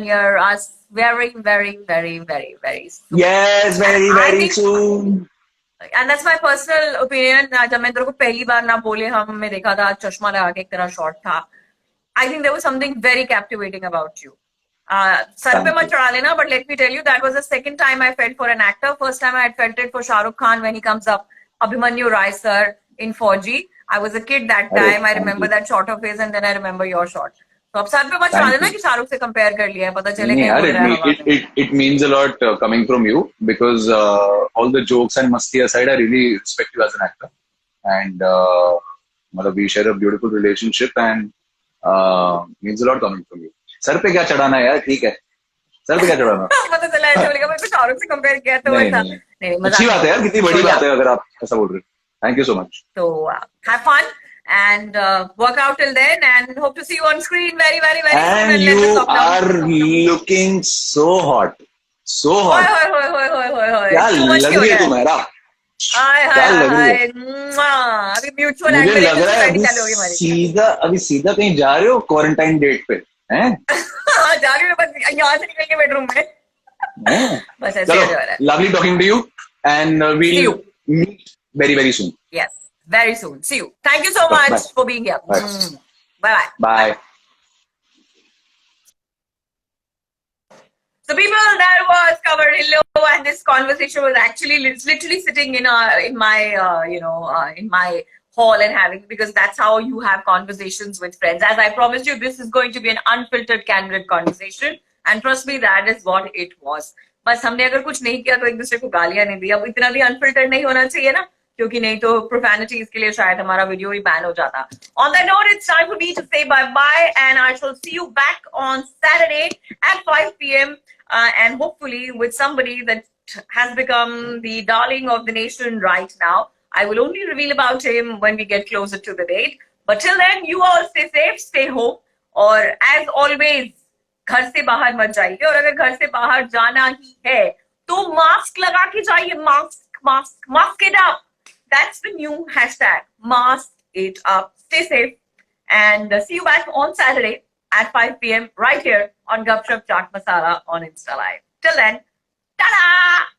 near us very, very, very, very, very soon. Yes, very, And I very think- soon. And that's my personal opinion. जब मैं तेरे को पहली बार ना बोले हम में देखा था, चश्मा लगा के एक तेरा शॉट था. I think there was something very captivating about you. Sir पे मत चढ़ा लेना, but let me tell you, that was the second time I felt for an actor. First time I had felt it for Shah Rukh Khan when he comes up, Abhimanyu Rai sir in 4G. I was a kid that time. I remember that shot of his, and then I remember your shot. So अब sir पे मत चढ़ा लेना कि शाहरुख से compare कर लिया है, पता चले नहीं कहीं यार, बोल रहा है हवा में. it means a lot coming from you, because all the jokes and masti aside, I really respect you as an actor, and we share a beautiful relationship, and means a lot coming from you. Sir पे क्या चढ़ाना है यार, ठीक है, sir पे क्या चढ़ाना. पता चला ऐसे बोलेगा मेरे को शाहरुख से कंपेयर किया तो नहीं, वैसा. नहीं. नहीं, मजाक अच्छी बात है यार, कितनी बड़ी So, बात है अगर आप ऐसा बोल रहे हो. Thank you so much. So have fun and work out till then, and hope to see you on screen very, very, very soon. And let you this lockdown- are looking so hot, so hot. होय. क्या Too much लग क्यों रही है है? तुम्हारा? हाय क्या लग रही है? अभी म्यूचुअल मुझे लग रहा है चालू होगी हमारी. अभी सीधा कहीं जा रहे हो क्वारंटाइन डेट पे, हैं? जा रही हूँ बस यहाँ से निकल के बेडरूम में. हैं? बस ऐसे होने वाला है. Lovely talking to you, and See we'll you. meet very, very soon. Yes, very soon. See you. Thank you so Bye. much for being here. Bye. Bye. Bye. So people, that was Cover Hello, and this conversation was actually literally sitting in my in my hall and having, because that's how you have conversations with friends. As I promised you, this is going to be an unfiltered, candid conversation, and trust me, that is what it was. बस हमने अगर कुछ नहीं किया तो एक दूसरे को गालियां नहीं दी. अब इतना भी अनफिल्टर्ड नहीं होना चाहिए ना, क्योंकि नहीं तो प्रोफैनिटीज के लिए शायद हमारा वीडियो ही बैन हो जाता. On that note, it's time for me to say bye-bye, and I shall see you back on Saturday at 5 p.m. And hopefully with somebody that has become the darling of the nation right now. I will only reveal about him when we get closer to the date. But till then, you all stay safe, stay home, और as always, घर से बाहर मत जाइए, और अगर घर से बाहर जाना ही है तो मास्क लगा के जाइए. Mask mask mask it up. That's the new hashtag. Mask it up. Stay safe, and see you back on Saturday at 5 p.m. right here on Gupshup Chaat Masala on Insta Live. Till then, ta-da!